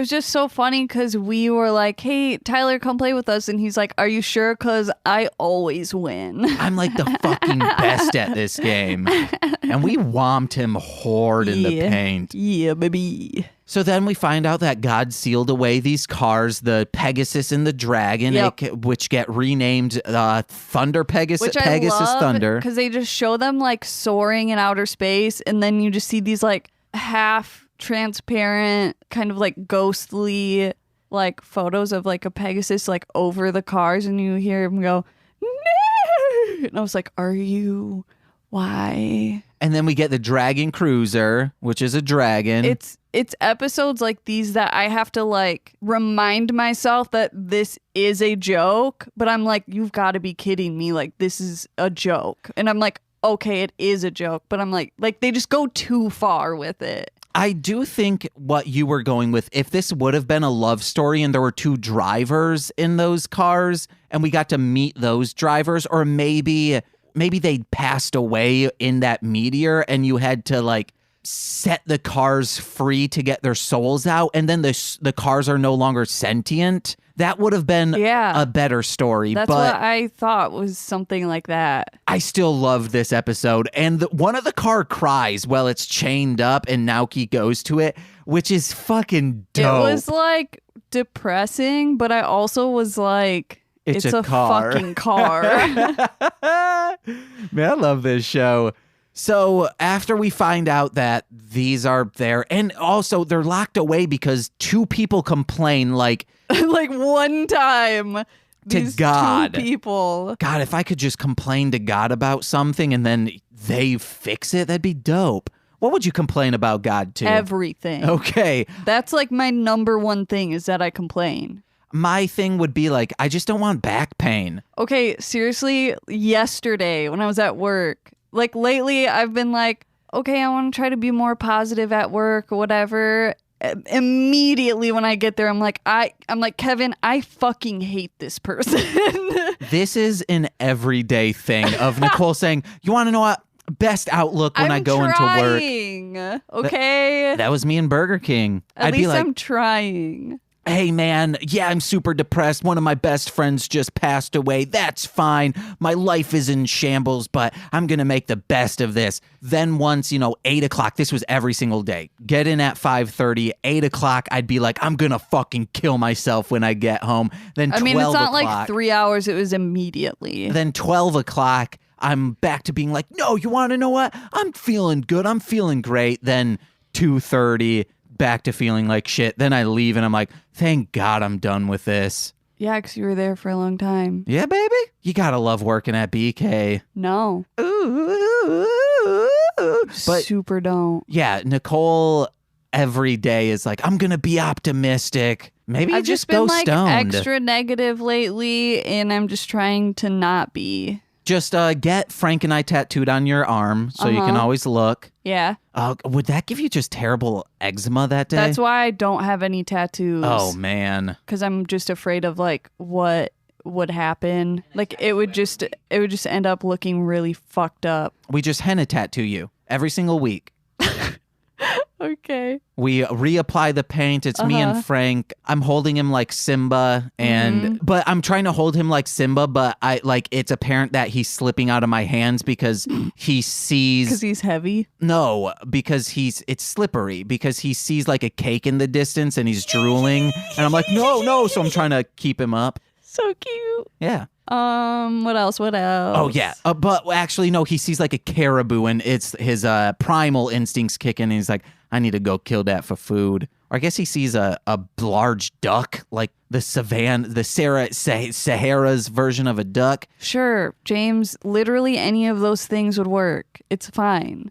S2: just so funny because we were like, hey, Tyler, come play with us. And he's like, are you sure? Because I always win.
S1: I'm like the fucking best at this game. And we whomped him hard in the paint.
S2: Yeah, baby.
S1: So then we find out that God sealed away these cars, the Pegasus and the Dragon, which get renamed Thunder Pegasus,
S2: which I
S1: Pegasus
S2: love,
S1: Thunder.
S2: Because they just show them like soaring in outer space. And then you just see these like half transparent kind of like ghostly like photos of like a Pegasus like over the cars, and you hear him go no, and I was like, are you, why? And
S1: then we get the Dragon Cruiser, which is a dragon.
S2: It's episodes like these that I have to like remind myself that this is a joke, but I'm like, you've got to be kidding me, like this is a joke. And I'm like, okay, it is a joke, but I'm like they just go too far with it.
S1: I do think what you were going with, if this would have been a love story and there were 2 drivers in those cars and we got to meet those drivers, or maybe they passed away in that meteor and you had to like set the cars free to get their souls out, and then the cars are no longer sentient. That would have been a better story.
S2: That's what I thought, was something like that.
S1: I still love this episode. And one of the car cries while it's chained up and Naoki goes to it, which is fucking dope.
S2: It was like depressing, but I also was like, it's a
S1: car.
S2: Fucking car.
S1: Man, I love this show. So after we find out that these are there, and also they're locked away because 2 people complain, like
S2: like one time
S1: to
S2: these
S1: God.
S2: 2 people.
S1: God, if I could just complain to God about something and then they fix it, that'd be dope. What would you complain about God to?
S2: Everything.
S1: Okay.
S2: That's like my number one thing, is that I complain.
S1: My thing would be like, I just don't want back pain.
S2: Okay, seriously, yesterday when I was at work, like lately I've been like, okay, I want to try to be more positive at work or whatever. Immediately when I get there, I'm like, Kevin, I fucking hate this person.
S1: This is an everyday thing of Nicole saying, you want to know what? Best outlook when I go into work.
S2: Okay.
S1: That was me in Burger King.
S2: At least I'm trying.
S1: Hey man, yeah, I'm super depressed. One of my best friends just passed away. That's fine. My life is in shambles, but I'm going to make the best of this. Then once, 8 o'clock, this was every single day. Get in at 5:30, 8 o'clock, I'd be like, I'm going to fucking kill myself when I get home. Then 12 o'clock.
S2: It's not like 3 hours. It was immediately.
S1: Then 12 o'clock, I'm back to being like, no, you want to know what? I'm feeling good. I'm feeling great. Then 2:30, back to feeling like shit. Then I leave and I'm like, thank God I'm done with this.
S2: Yeah, because you were there for a long time.
S1: Yeah, baby. You gotta love working at BK.
S2: No.
S1: But
S2: super don't.
S1: Yeah, Nicole every day is like, I'm gonna be optimistic. Maybe you
S2: I've
S1: just
S2: been
S1: go
S2: like
S1: stoned.
S2: Extra negative lately, and I'm just trying to not be.
S1: Just get Frank and I tattooed on your arm so you can always look.
S2: Yeah.
S1: Would that give you just terrible eczema that day?
S2: That's why I don't have any tattoos.
S1: Oh, man.
S2: Because I'm just afraid of like what would happen. Like it would just end up looking really fucked up.
S1: We just henna tattoo you every single week.
S2: Okay.
S1: We reapply the paint. It's me and Frank. I'm holding him like Simba, but I'm trying to hold him like Simba, but it's apparent that he's slipping out of my hands because he sees.
S2: Because he's heavy?
S1: No, because it's slippery because he sees like a cake in the distance and he's drooling, and I'm like, no. So I'm trying to keep him up.
S2: So cute.
S1: Yeah.
S2: What else?
S1: Oh, yeah. But actually, no, he sees like a caribou and it's his primal instincts kick in and he's like, I need to go kill that for food. Or I guess he sees a large duck, like the Sahara's version of a duck.
S2: Sure, James, literally any of those things would work. It's fine.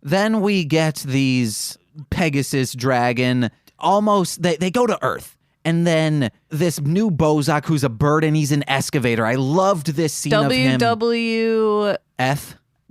S1: Then we get these Pegasus dragon. Almost, they go to Earth. And then this new Bozak who's a bird and he's an excavator. I loved this scene of him.
S2: WWF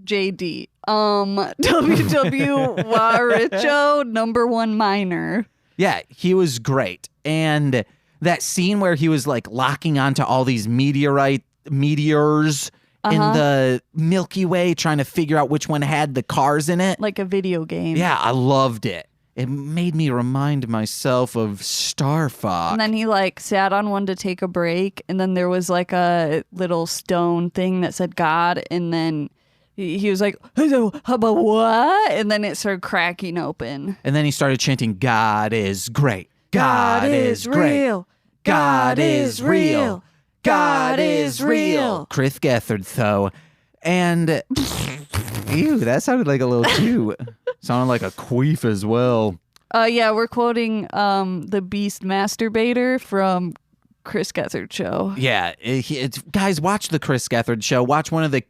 S2: JD. WW Waricho, number one miner.
S1: Yeah, he was great. And that scene where he was like locking onto all these meteors in the Milky Way, trying to figure out which one had the cars in it.
S2: Like a video game.
S1: Yeah, I loved it. It made me remind myself of Star Fox.
S2: And then he like sat on one to take a break. And then there was like a little stone thing that said God. And then he was like, how about what? And then it started cracking open.
S1: And then he started chanting, God is great. God is great. God is real. God is real. Chris Gethard, though. And ew, that sounded like a little too. Sounded like a queef as well.
S2: Yeah, we're quoting the Beast Masturbator from Chris Gethard show.
S1: Yeah, guys, watch the Chris Gethard show. Watch one of the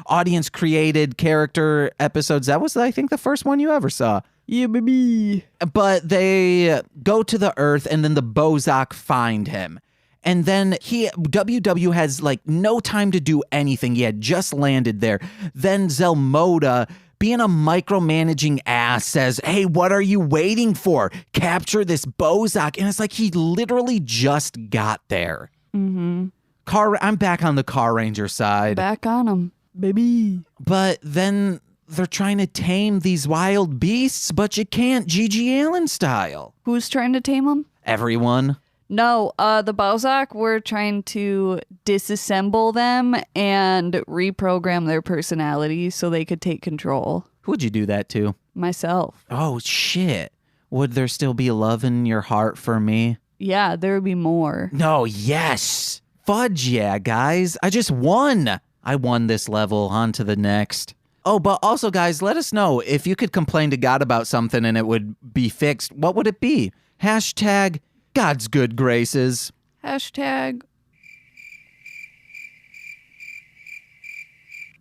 S1: audience-created character episodes. That was, I think, the first one you ever saw.
S2: Yeah, baby.
S1: But they go to the Earth, and then the Bozak find him. And then WW has like no time to do anything. He had just landed there. Then Zelmoda, being a micromanaging ass, says, hey, what are you waiting for? Capture this Bozak. And it's like he literally just got there.
S2: Mm-hmm.
S1: I'm back on the Carranger side.
S2: Back on him, baby.
S1: But then they're trying to tame these wild beasts, but you can't, G.G. Allen style.
S2: Who's trying to tame them?
S1: Everyone.
S2: No, the Bozak were trying to disassemble them and reprogram their personalities so they could take control.
S1: Who would you do that to?
S2: Myself.
S1: Oh, shit. Would there still be love in your heart for me?
S2: Yeah, there would be more.
S1: No, yes. Fudge, yeah, guys. I just won. I won this level. On to the next. Oh, but also, guys, let us know if you could complain to God about something and it would be fixed. What would it be? Hashtag God's good graces.
S2: Hashtag.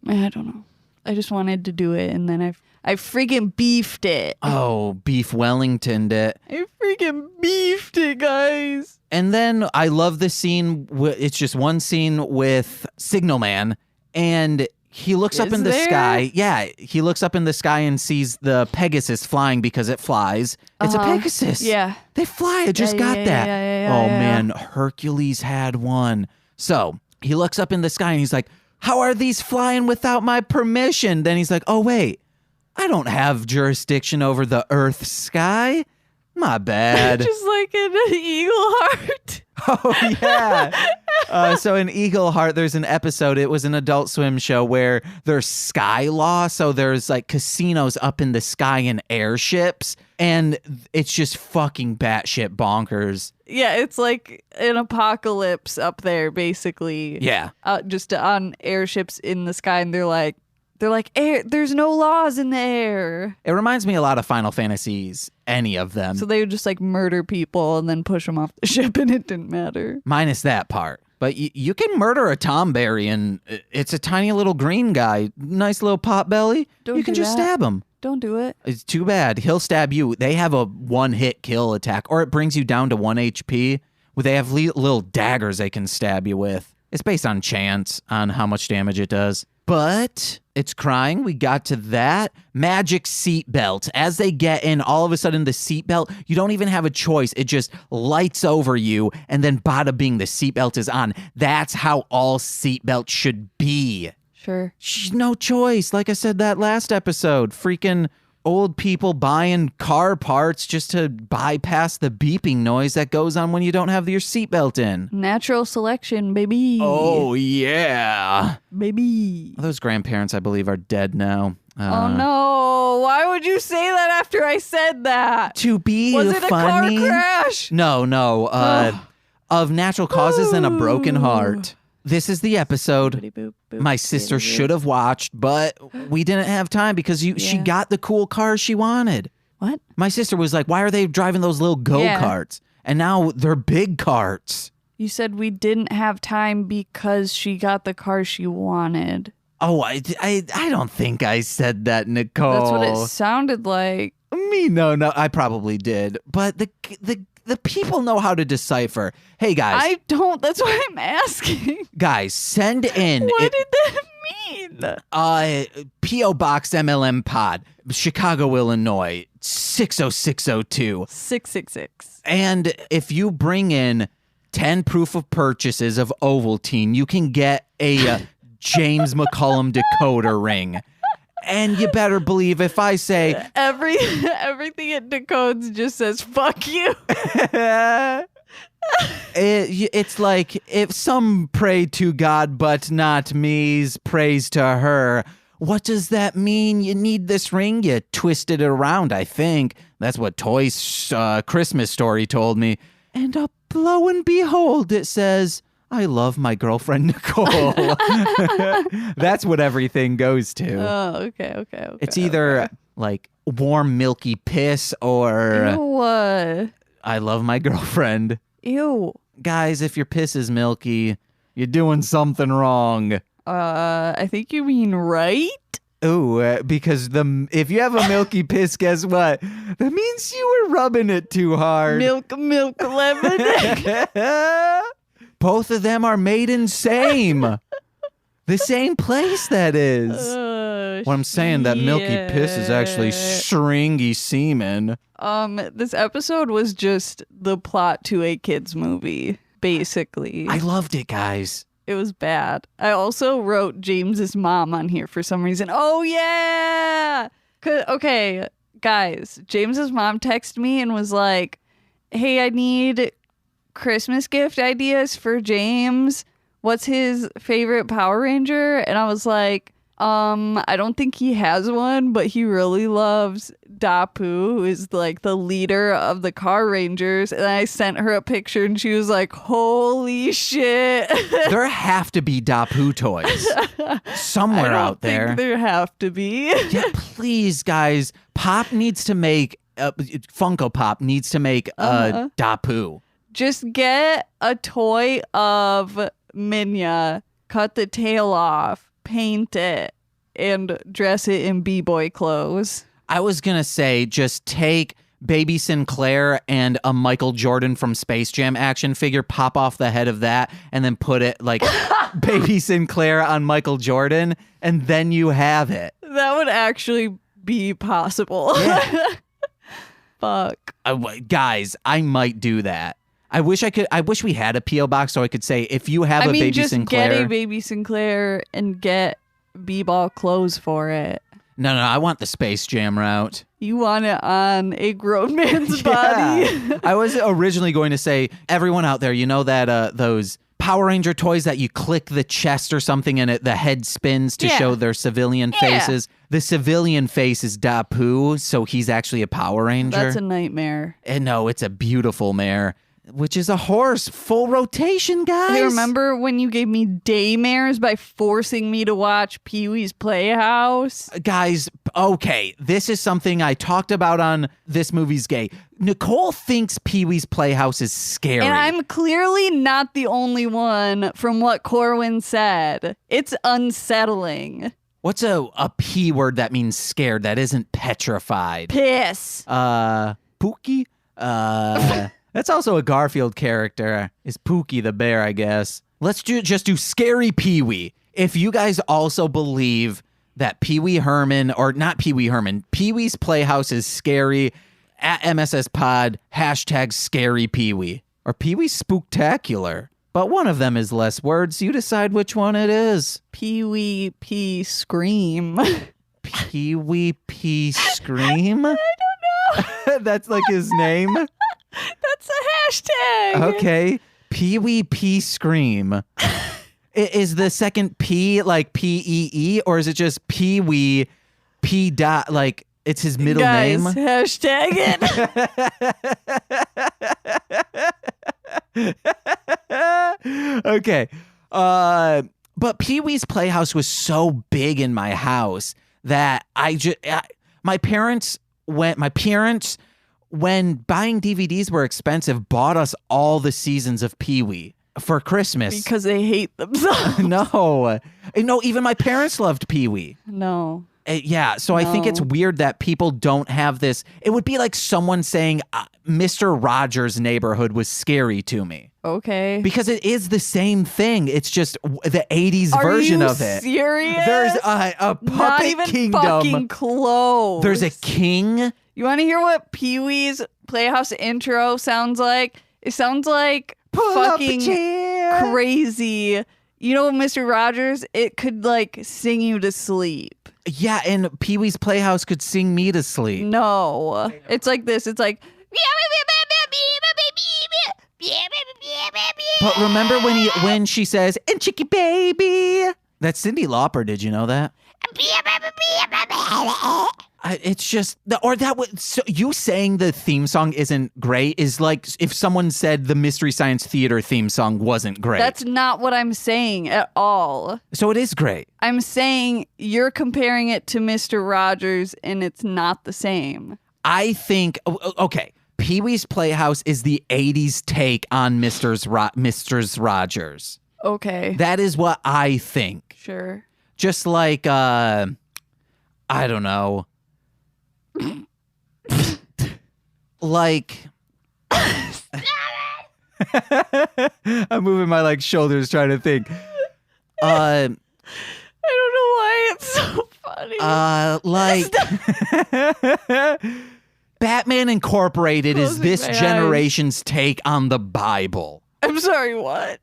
S2: I don't know. I just wanted to do it and then I freaking beefed it.
S1: Oh, beef Wellington'd it.
S2: I freaking beefed it, guys.
S1: And then I love the scene. It's just one scene with Signal Man and he looks up in the sky. Yeah, he looks up in the sky and sees the Pegasus flying because it flies. It's a Pegasus.
S2: Yeah.
S1: They fly. I just got that.
S2: Yeah,
S1: man, Hercules had one. So he looks up in the sky and he's like, how are these flying without my permission? Then he's like, oh, wait, I don't have jurisdiction over the Earth sky. My bad.
S2: Just like in Eagle Heart.
S1: Oh, yeah. So in Eagle Heart, there's an episode. It was an Adult Swim show where there's sky law. So there's like casinos up in the sky and airships. And it's just fucking batshit bonkers.
S2: Yeah, it's like an apocalypse up there, basically.
S1: Yeah.
S2: Just on airships in the sky. And they're like, there's no laws in the air.
S1: It reminds me a lot of Final Fantasies, any of them.
S2: So they would just like murder people and then push them off the ship and it didn't matter.
S1: Minus that part. But you can murder a Tomberry and it's a tiny little green guy. Nice little pot belly. You can just stab him.
S2: Don't do it.
S1: It's too bad. He'll stab you. They have a one-hit kill attack, or it brings you down to 1 HP. They have little daggers they can stab you with. It's based on chance, on how much damage it does. But it's crying. We got to that. Magic seatbelt. As they get in, all of a sudden the seatbelt, you don't even have a choice. It just lights over you, and then bada bing, the seatbelt is on. That's how all seatbelts should be.
S2: Sure.
S1: No choice. Like I said that last episode. Freaking old people buying car parts just to bypass the beeping noise that goes on when you don't have your seatbelt in.
S2: Natural selection, baby.
S1: Oh, yeah.
S2: Baby.
S1: Those grandparents, I believe, are dead now.
S2: Oh, no. Why would you say that after I said that?
S1: To be
S2: Was it
S1: funny?
S2: a car crash?
S1: No. Of natural causes and a broken heart. This is the episode my sister should have watched, but we didn't have time because she got the cool car she wanted.
S2: What?
S1: My sister was like, why are they driving those little go-karts? And now they're big carts.
S2: You said we didn't have time because she got the car she wanted.
S1: Oh, I don't think I said that, Nicole.
S2: That's what it sounded like.
S1: Me, no, I probably did. But the people know how to decipher. Hey, guys.
S2: I don't. That's why I'm asking.
S1: Guys, send in.
S2: What did that mean?
S1: P.O. Box MLM Pod, Chicago, Illinois, 60602.
S2: 666.
S1: And if you bring in 10 proof of purchases of Ovaltine, you can get a James McCullum decoder ring. And you better believe if I say
S2: everything it decodes just says fuck you.
S1: It's like if some pray to God but not me's praise to her. What does that mean? You need this ring? You twisted it around, I think. That's what Toy's Christmas story told me. And lo and behold, it says, I love my girlfriend, Nicole. That's what everything goes to.
S2: Oh, okay.
S1: It's either like warm, milky piss or
S2: Ew.
S1: I love my girlfriend.
S2: Ew.
S1: Guys, if your piss is milky, you're doing something wrong.
S2: I think you mean right?
S1: Ooh, because if you have a milky piss, guess what? That means you were rubbing it too hard.
S2: Milk, lemon.
S1: Both of them are made in the same place, that is. What I'm saying, that milky piss is actually stringy semen.
S2: This episode was just the plot to a kid's movie, basically.
S1: I loved it, guys.
S2: It was bad. I also wrote James's mom on here for some reason. Oh, yeah! Okay, guys, James's mom texted me and was like, hey, I need Christmas gift ideas for James. What's his favorite Power Ranger? And I was like, I don't think he has one, but he really loves Dappu, who is like the leader of the Car Rangers. And I sent her a picture and she was like, holy shit.
S1: There have to be Dappu toys somewhere out there.
S2: I think there have to be.
S1: Yeah, please, guys. Pop needs to make, Funko Pop needs to make Dappu.
S2: Just get a toy of Minya, cut the tail off, paint it, and dress it in b-boy clothes.
S1: I was going to say, just take Baby Sinclair and a Michael Jordan from Space Jam action figure, pop off the head of that, and then put it like Baby Sinclair on Michael Jordan, and then you have it.
S2: That would actually be possible.
S1: Yeah.
S2: Fuck.
S1: Guys, I might do that. I wish we had a P.O. box so I could say, if you have a Baby Sinclair.
S2: Get a Baby Sinclair and get b-ball clothes for it.
S1: No, I want the Space Jam route.
S2: You want it on a grown man's body.
S1: I was originally going to say, everyone out there, you know that those Power Ranger toys that you click the chest or something and the head spins to show their civilian faces? The civilian face is Dappu, so he's actually a Power Ranger.
S2: That's a nightmare.
S1: And no, it's a beautiful mare. Which is a horse. Full rotation, guys.
S2: Hey, remember when you gave me daymares by forcing me to watch Pee-wee's Playhouse?
S1: Guys, okay. This is something I talked about on This Movie's Gay. Nicole thinks Pee-wee's Playhouse is scary.
S2: And I'm clearly not the only one from what Corwin said. It's unsettling.
S1: What's a P word that means scared that isn't petrified?
S2: Piss.
S1: Pookie? That's also a Garfield character. Is Pookie the bear, I guess. Let's just do Scary Pee-wee. If you guys also believe that Pee-wee Herman, or not Pee-wee Herman, Pee-wee's Playhouse is scary, at MSS Pod, hashtag Scary Pee-wee. Or Pee-wee Spooktacular. But one of them is less words. You decide which one it is.
S2: Pee-wee Pee Scream.
S1: Pee-wee P Scream?
S2: I don't know.
S1: That's like his name?
S2: That's a hashtag.
S1: Okay. Pee-wee P Scream. Is the second P like P-E-E, or is it just Pee-wee P dot, like it's his middle
S2: Guys,
S1: name?
S2: hashtag
S1: it. Okay. But Pee-wee's Playhouse was so big in my house that my parents, when buying DVDs were expensive, bought us all the seasons of Pee-wee for Christmas.
S2: because they hate themselves.
S1: No, even my parents loved Pee-wee.
S2: No.
S1: Yeah, so I think it's weird that people don't have this. It would be like someone saying Mr. Rogers' Neighborhood was scary to me.
S2: Okay.
S1: Because it is the same thing. It's just the 80s version of it.
S2: Are you serious?
S1: There's a puppet
S2: Not even
S1: kingdom.
S2: fucking close.
S1: There's a king.
S2: You want to hear what Pee-wee's Playhouse intro sounds like? It sounds like
S1: Pull up a
S2: fucking
S1: chair.
S2: crazy. You know, Mr. Rogers, it could like sing you to sleep.
S1: Yeah, and Pee-wee's Playhouse could sing me to sleep.
S2: No. It's like this. It's like
S1: But remember when she says, "And Chicky Baby"? That's Cyndi Lauper. Did you know that? It's just, so you saying the theme song isn't great is like if someone said the Mystery Science Theater theme song wasn't great.
S2: That's not what I'm saying at all.
S1: So it is great.
S2: I'm saying you're comparing it to Mr. Rogers and it's not the same.
S1: I think, okay, Pee-wee's Playhouse is the 80s take on Mr. Rogers.
S2: Okay.
S1: That is what I think.
S2: Sure.
S1: Just like, I don't know. Like, I'm moving my shoulders trying to think.
S2: I don't know why it's so funny.
S1: Batman Incorporated is
S2: Closing
S1: this
S2: my
S1: generation's take on the Bible.
S2: I'm sorry, what?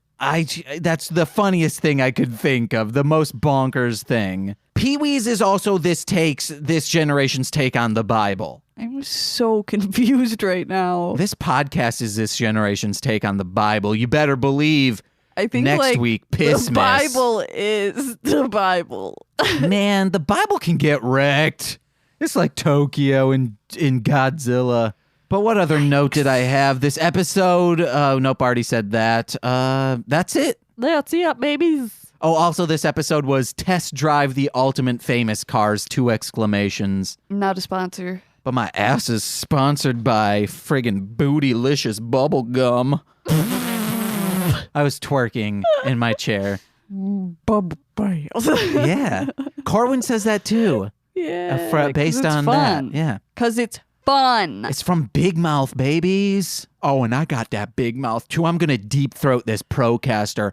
S1: That's the funniest thing I could think of, the most bonkers thing. Pee-wee's is also this generation's take on the Bible.
S2: I'm so confused right now.
S1: This podcast is this generation's take on the Bible. You better believe
S2: I think
S1: next week, Pissmas.
S2: the Bible is the Bible.
S1: Man, the Bible can get wrecked. It's like Tokyo in Godzilla. But what other note did I have? This episode, nope, already said that. That's it.
S2: That's it, babies.
S1: Oh, also this episode was Test Drive the Ultimate Famous Cars, 2 exclamations.
S2: Not a sponsor.
S1: But my ass is sponsored by friggin' Bootylicious Bubblegum. I was twerking in my chair.
S2: Bubble bales.
S1: Yeah. Corwin says that too.
S2: Yeah.
S1: Based on
S2: fun.
S1: that. Yeah.
S2: Because it's fun.
S1: It's from Big Mouth, babies. Oh, and I got that big mouth too. I'm going to deep throat this Procaster.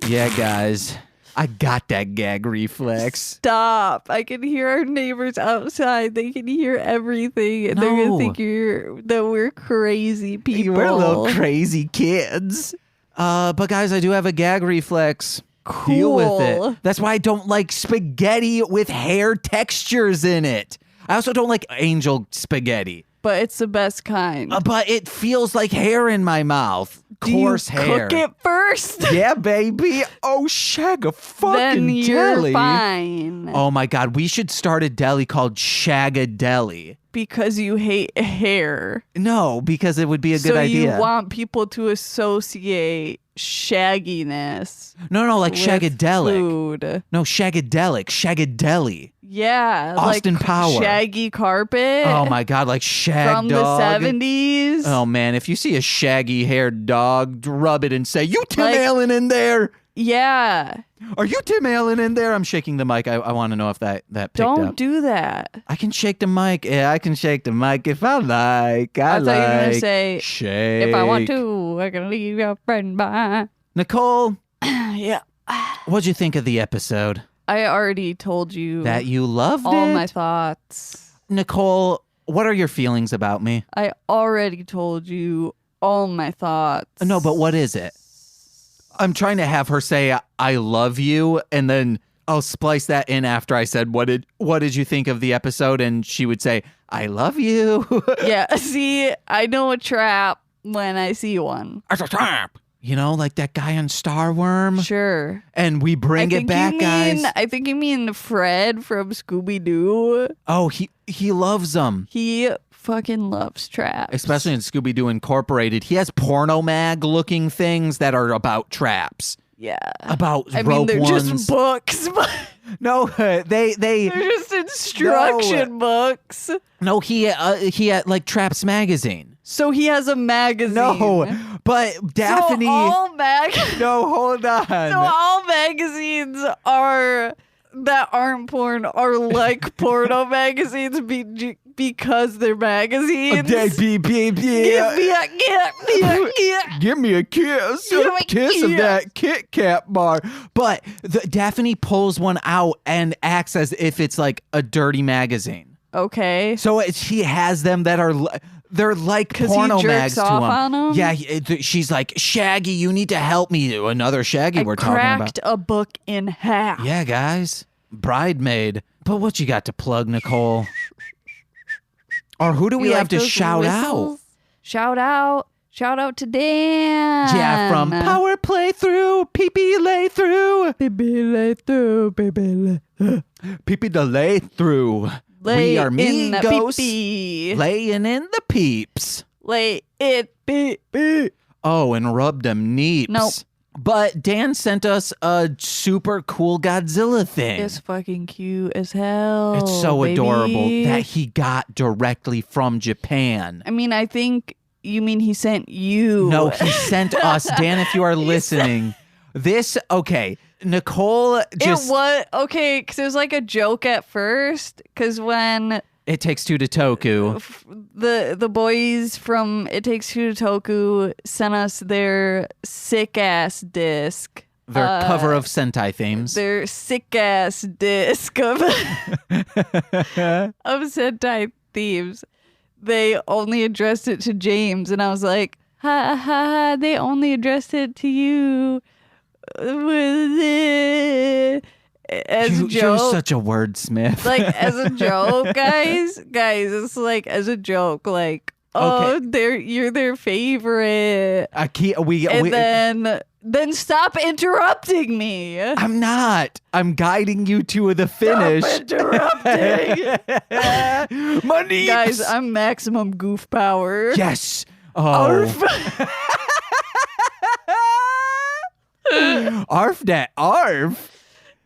S1: Yeah, guys. I got that gag reflex.
S2: Stop. I can hear our neighbors outside. They can hear everything. And they're going to think that we're crazy people.
S1: We're little crazy kids. But guys, I do have a gag reflex.
S2: Cool.
S1: Deal with it. That's why I don't like spaghetti with hair textures in it. I also don't like angel spaghetti.
S2: But it's the best kind.
S1: But it feels like hair in my mouth. Coarse hair.
S2: Cook it first?
S1: Yeah, baby. Oh, shag a fucking
S2: then you're
S1: deli.
S2: fine.
S1: Oh my God, we should start a deli called Shagadeli.
S2: Because you hate hair.
S1: No, because it would be a good idea.
S2: So you want people to associate shagginess.
S1: No, like
S2: with
S1: Shagadelic.
S2: Food.
S1: No, Shagadelic, Shagadeli.
S2: Yeah.
S1: Austin
S2: like
S1: Power.
S2: Shaggy carpet.
S1: Oh my God, like shag
S2: From
S1: dog.
S2: the 70s.
S1: Oh man, if you see a shaggy haired dog, rub it and say, "You Tim Allen in there."
S2: Yeah.
S1: Are you Tim Allen in there? I'm shaking the mic. I want to know if that picked
S2: Don't
S1: up.
S2: do that.
S1: I can shake the mic. Yeah, I can shake the mic if I like.
S2: I thought you were going to say,
S1: shake.
S2: if I want to, I can leave your friend behind.
S1: Nicole,
S2: Yeah.
S1: what'd you think of the episode?
S2: I already told you
S1: That you loved
S2: all
S1: it?
S2: my thoughts.
S1: Nicole, what are your feelings about me?
S2: I already told you all my thoughts.
S1: No, but what is it? I'm trying to have her say, I love you. And then I'll splice that in after I said, what did you think of the episode? And she would say, I love you.
S2: Yeah, see, I know a trap when I see one.
S1: It's a trap. You know, like that guy on Starworm.
S2: Sure.
S1: And we bring it back, guys.
S2: I think you mean Fred from Scooby-Doo.
S1: Oh, he loves them.
S2: He fucking loves traps.
S1: Especially in Scooby-Doo Incorporated. He has porno mag looking things that are about traps.
S2: Yeah.
S1: About rope
S2: mean, they're
S1: ones.
S2: just books.
S1: No, they're
S2: just instruction books.
S1: No, he had like Traps magazine.
S2: So he has a magazine.
S1: No, but Daphne.
S2: So all
S1: No, hold on.
S2: So all magazines that aren't porn are like porno magazines because they're magazines.
S1: Give me a kiss. A kiss of that Kit Kat bar. But Daphne pulls one out and acts as if it's like a dirty magazine.
S2: Okay.
S1: So she has them that are... They're like porno mags to him.
S2: On him?
S1: Yeah, she's like, Shaggy, you need to help me. Another Shaggy we're talking about.
S2: Cracked a book in half.
S1: Yeah, guys. Bridemaid. But what you got to plug, Nicole? Or who do we have to shout out?
S2: Shout out to Dan.
S1: Yeah, from Power Playthrough, Pee-Pee Lay Through.
S2: Pee-Pee Lay Through, Pee-Pee Lay.
S1: Pee-Pee the Lay Through. We are Migos laying in the peeps.
S2: Lay it pee-pee.
S1: Oh, and rub them neeps.
S2: Nope.
S1: But Dan sent us a super cool Godzilla thing.
S2: It's fucking cute as hell.
S1: It's so
S2: baby.
S1: adorable that he got directly from Japan.
S2: I mean, I think you mean he sent you.
S1: No, he sent us. Dan, if you are listening, okay. Nicole just...
S2: It was, okay, because it was like a joke at first, because when...
S1: It Takes Two to Toku.
S2: The boys from It Takes Two to Toku sent us their sick-ass disc.
S1: Their cover of Sentai themes.
S2: Their sick-ass disc of Sentai themes. They only addressed it to James, and I was like, ha ha ha, they only addressed it to you. As a joke.
S1: You're such a wordsmith.
S2: Like, as a joke, guys, it's like, as a joke, like, okay. You're their favorite. Then stop interrupting me.
S1: I'm not. I'm guiding you to the finish.
S2: Stop interrupting.
S1: My neeps.
S2: Guys, I'm maximum goof power.
S1: Yes. Oh. Arf that arf.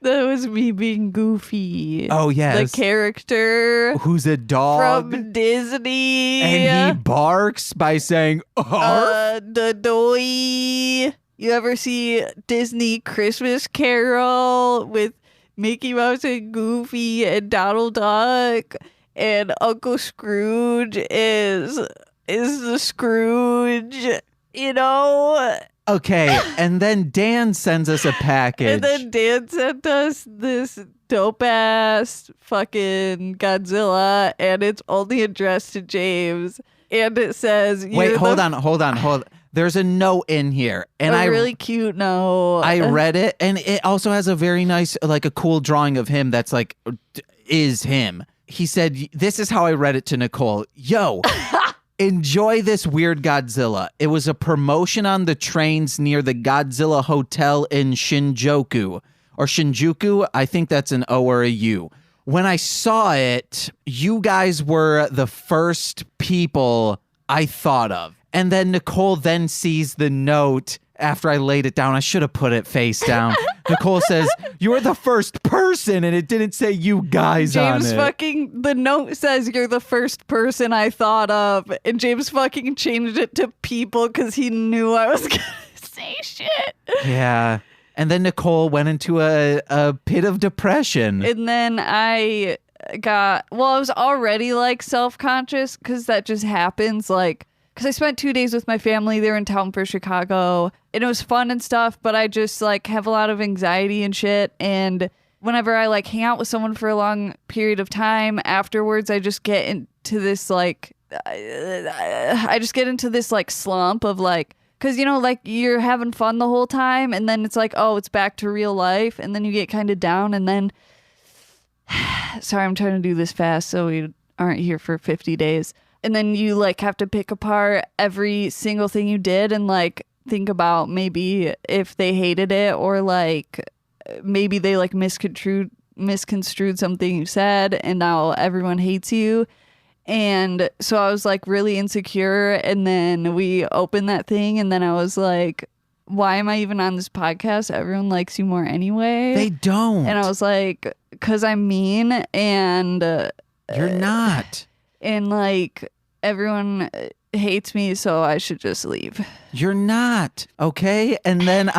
S2: That was me being goofy.
S1: Oh, yes.
S2: The character.
S1: Who's a dog.
S2: From Disney.
S1: And he barks by saying arf.
S2: The doy. You ever see Disney Christmas Carol with Mickey Mouse and Goofy and Donald Duck? And Uncle Scrooge is the Scrooge, you know?
S1: Okay, and then Dan sends us a package.
S2: And then Dan sent us this dope-ass fucking Godzilla, and it's only addressed to James. And it says...
S1: Wait, hold on. There's a note in here. And
S2: a really cute note.
S1: I read it, and it also has a very nice, like a cool drawing of him that's like, is him. He said, this is how I read it to Nicole. Yo... Enjoy this weird Godzilla. It was a promotion on the trains near the Godzilla Hotel in Shinjuku. Or Shinjuku, I think that's an O or a U. When I saw it, you guys were the first people I thought of. And then Nicole then sees the note after I laid it down. I should have put it face down. Nicole says, you're the first person, and it didn't say you guys on it.
S2: The note says you're the first person I thought of, and James fucking changed it to people because he knew I was going to say shit.
S1: Yeah. And then Nicole went into a pit of depression.
S2: And then I was already like self-conscious because that just happens, like, because I spent 2 days with my family. They were in town for Chicago, and it was fun and stuff, but I just like have a lot of anxiety and shit. And whenever I like hang out with someone for a long period of time afterwards, I just get into this like, slump of like Because, like you're having fun the whole time and then it's like, oh, it's back to real life. And then you get kind of down and then, sorry, I'm trying to do this fast so we aren't here for 50 days. And then you like have to pick apart every single thing you did and like think about maybe if they hated it or like maybe they like misconstrued something you said and now everyone hates you. And so I was like really insecure and then we opened that thing and then I was like, why am I even on this podcast? Everyone likes you more anyway.
S1: They don't.
S2: And I was like, because I'm mean and
S1: you're not.
S2: And like everyone hates me, so I should just leave.
S1: You're not, okay? And then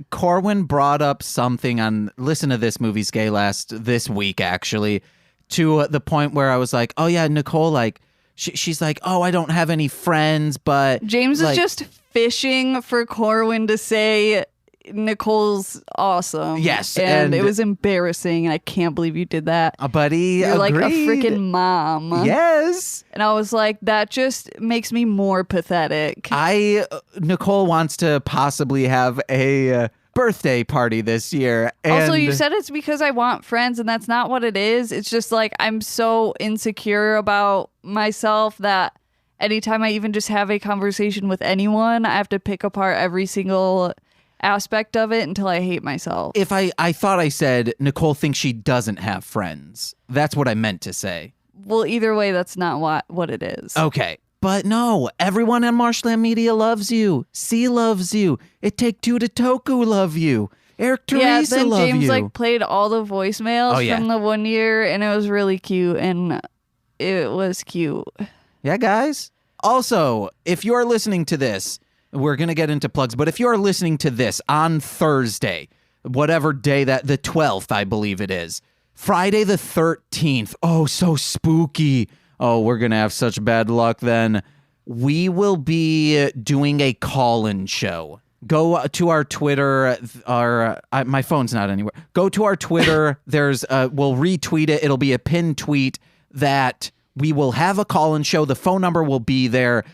S1: Corwin brought up something on Listen to This Movie's Gay this week, actually, to the point where I was like, oh yeah, Nicole, like, she's like, oh, I don't have any friends, but...
S2: James
S1: like,
S2: is just fishing for Corwin to say Nicole's awesome.
S1: Yes.
S2: And it was embarrassing, and I can't believe you did that.
S1: Buddy,
S2: You're like a
S1: agreed.
S2: freaking mom.
S1: Yes.
S2: And I was like, that just makes me more pathetic.
S1: Nicole wants to possibly have a birthday party this year. And
S2: also, you said it's because I want friends, and that's not what it is. It's just like I'm so insecure about myself that anytime I even just have a conversation with anyone, I have to pick apart every single aspect of it until I hate myself.
S1: If I thought I said Nicole thinks she doesn't have friends. That's what I meant to say.
S2: Well, either way, that's not what it is.
S1: Okay. But no, everyone in Marshland Media loves you. C loves you. It Take Two to Toku love you. Eric Teresa
S2: then
S1: love
S2: James
S1: you.
S2: like played all the voicemails from the one year, and it was really cute, and it was cute.
S1: Yeah, guys. Also, if you're listening to this, we're going to get into plugs, but if you're listening to this on Thursday, whatever day the 12th, I believe it is, Friday the 13th, oh, so spooky. Oh, we're going to have such bad luck then. We will be doing a call-in show. Go to our Twitter. My phone's not anywhere. Go to our Twitter. We'll retweet it. It'll be a pinned tweet that we will have a call-in show. The phone number will be there.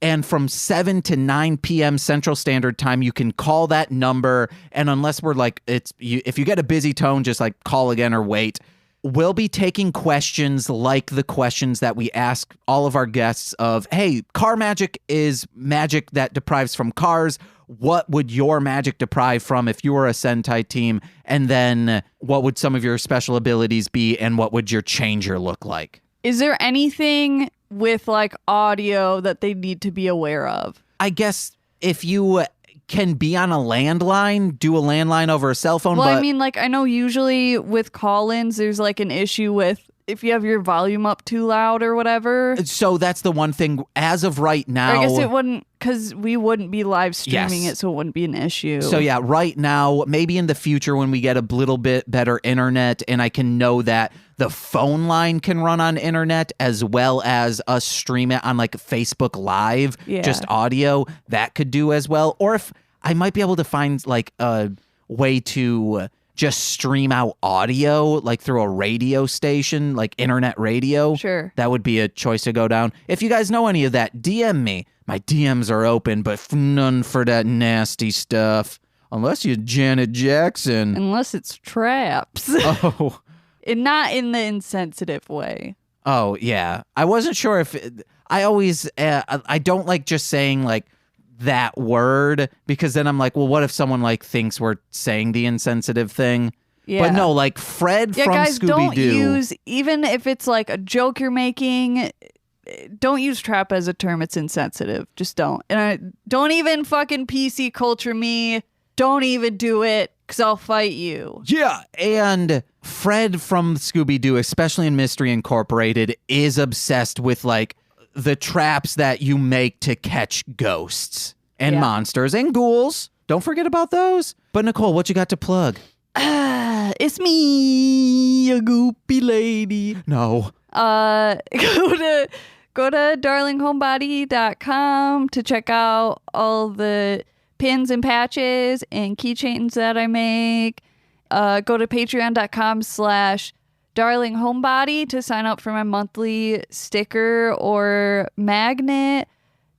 S1: And from 7 to 9 p.m. Central Standard Time, you can call that number. And unless we're like, if you get a busy tone, just like call again or wait. We'll be taking questions like the questions that we ask all of our guests of, hey, car magic is magic that deprives from cars. What would your magic deprive from if you were a Sentai team? And then what would some of your special abilities be? And what would your changer look like?
S2: Is there anything with like audio that they need to be aware of?
S1: I guess if you can be on a landline, do a landline over a cell phone.
S2: Well,
S1: but
S2: I mean, like, I know usually with call-ins, there's like an issue with if you have your volume up too loud or whatever.
S1: So that's the one thing as of right now.
S2: Or I guess it wouldn't, because we wouldn't be live streaming it, so it wouldn't be an issue.
S1: So yeah, right now, maybe in the future when we get a little bit better internet and I can know that the phone line can run on internet as well as us stream it on like Facebook Live, just audio, that could do as well. Or if I might be able to find like a way to just stream out audio like through a radio station, like internet radio.
S2: Sure.
S1: That would be a choice to go down. If you guys know any of that, DM me. My DMs are open, but none for that nasty stuff. Unless you're Janet Jackson.
S2: Unless it's traps.
S1: Oh.
S2: And not in the insensitive way.
S1: Oh, yeah. I wasn't sure if... I always... I don't like just saying, like, that word, because then I'm like, well, what if someone, like, thinks we're saying the insensitive thing? Yeah. But no, like, Fred from
S2: guys,
S1: Scooby-Doo...
S2: don't use... Even if it's, like, a joke you're making... Don't use trap as a term. It's insensitive. Just don't. And don't even fucking PC culture me. Don't even do it, because I'll fight you.
S1: Yeah, and Fred from Scooby-Doo, especially in Mystery Incorporated, is obsessed with, like, the traps that you make to catch ghosts and monsters and ghouls. Don't forget about those. But Nicole, what you got to plug?
S2: It's me, a goopy lady.
S1: No.
S2: Go to darlinghomebody.com to check out all the pins and patches and keychains that I make. Go to patreon.com/darlinghomebody to sign up for my monthly sticker or magnet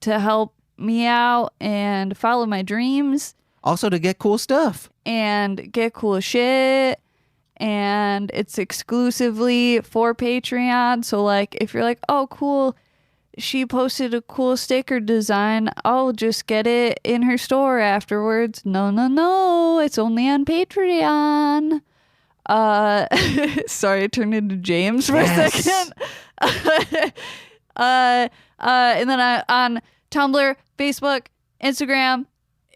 S2: to help me out and follow my dreams.
S1: Also to get cool stuff.
S2: And get cool shit. And it's exclusively for Patreon. So, like, if you're like, oh, cool, she posted a cool sticker design, I'll just get it in her store afterwards. No. It's only on Patreon. Sorry, I turned into James for a second. And then on Tumblr, Facebook, Instagram,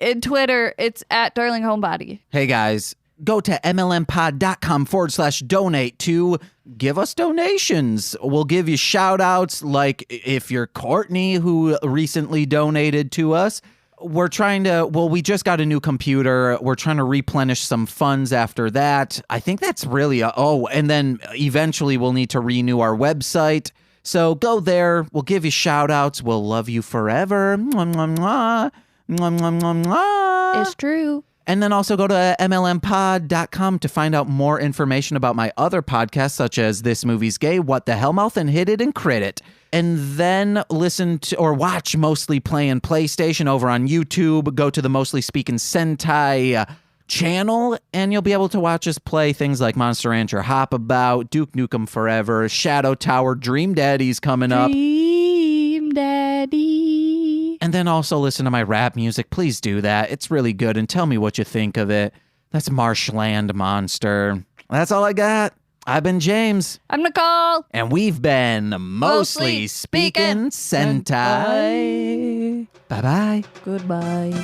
S2: and Twitter, it's at Darling Homebody.
S1: Hey guys, go to mlmpod.com/donate to give us donations. We'll give you shout outs, like if you're Courtney, who recently donated to us. We just got a new computer. We're trying to replenish some funds after that. I think that's really, and then eventually we'll need to renew our website. So go there. We'll give you shout outs. We'll love you forever. Mwah, mwah, mwah. Mwah, mwah, mwah, mwah.
S2: It's true.
S1: And then also go to mlmpod.com to find out more information about my other podcasts, such as This Movie's Gay, What the Hellmouth, and Hit It and Crit It. And then listen to or watch Mostly Playing PlayStation over on YouTube. Go to the Mostly Speaking Sentai channel, and you'll be able to watch us play things like Monster Rancher Hop About, Duke Nukem Forever, Shadow Tower, Dream Daddy's coming up.
S2: Dream Daddy.
S1: And then also listen to my rap music. Please do that. It's really good, and tell me what you think of it. That's Marshland Monster. That's all I got. I've been James.
S2: I'm Nicole.
S1: And we've been Mostly Speaking Sentai. Bye-bye.
S2: Goodbye.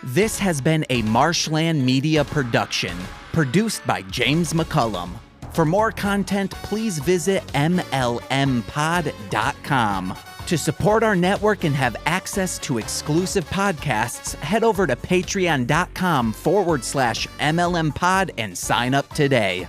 S2: This has been a Marshland Media production, produced by James McCullum. For more content, please visit mlmpod.com. To support our network and have access to exclusive podcasts, head over to patreon.com/MLMpod and sign up today.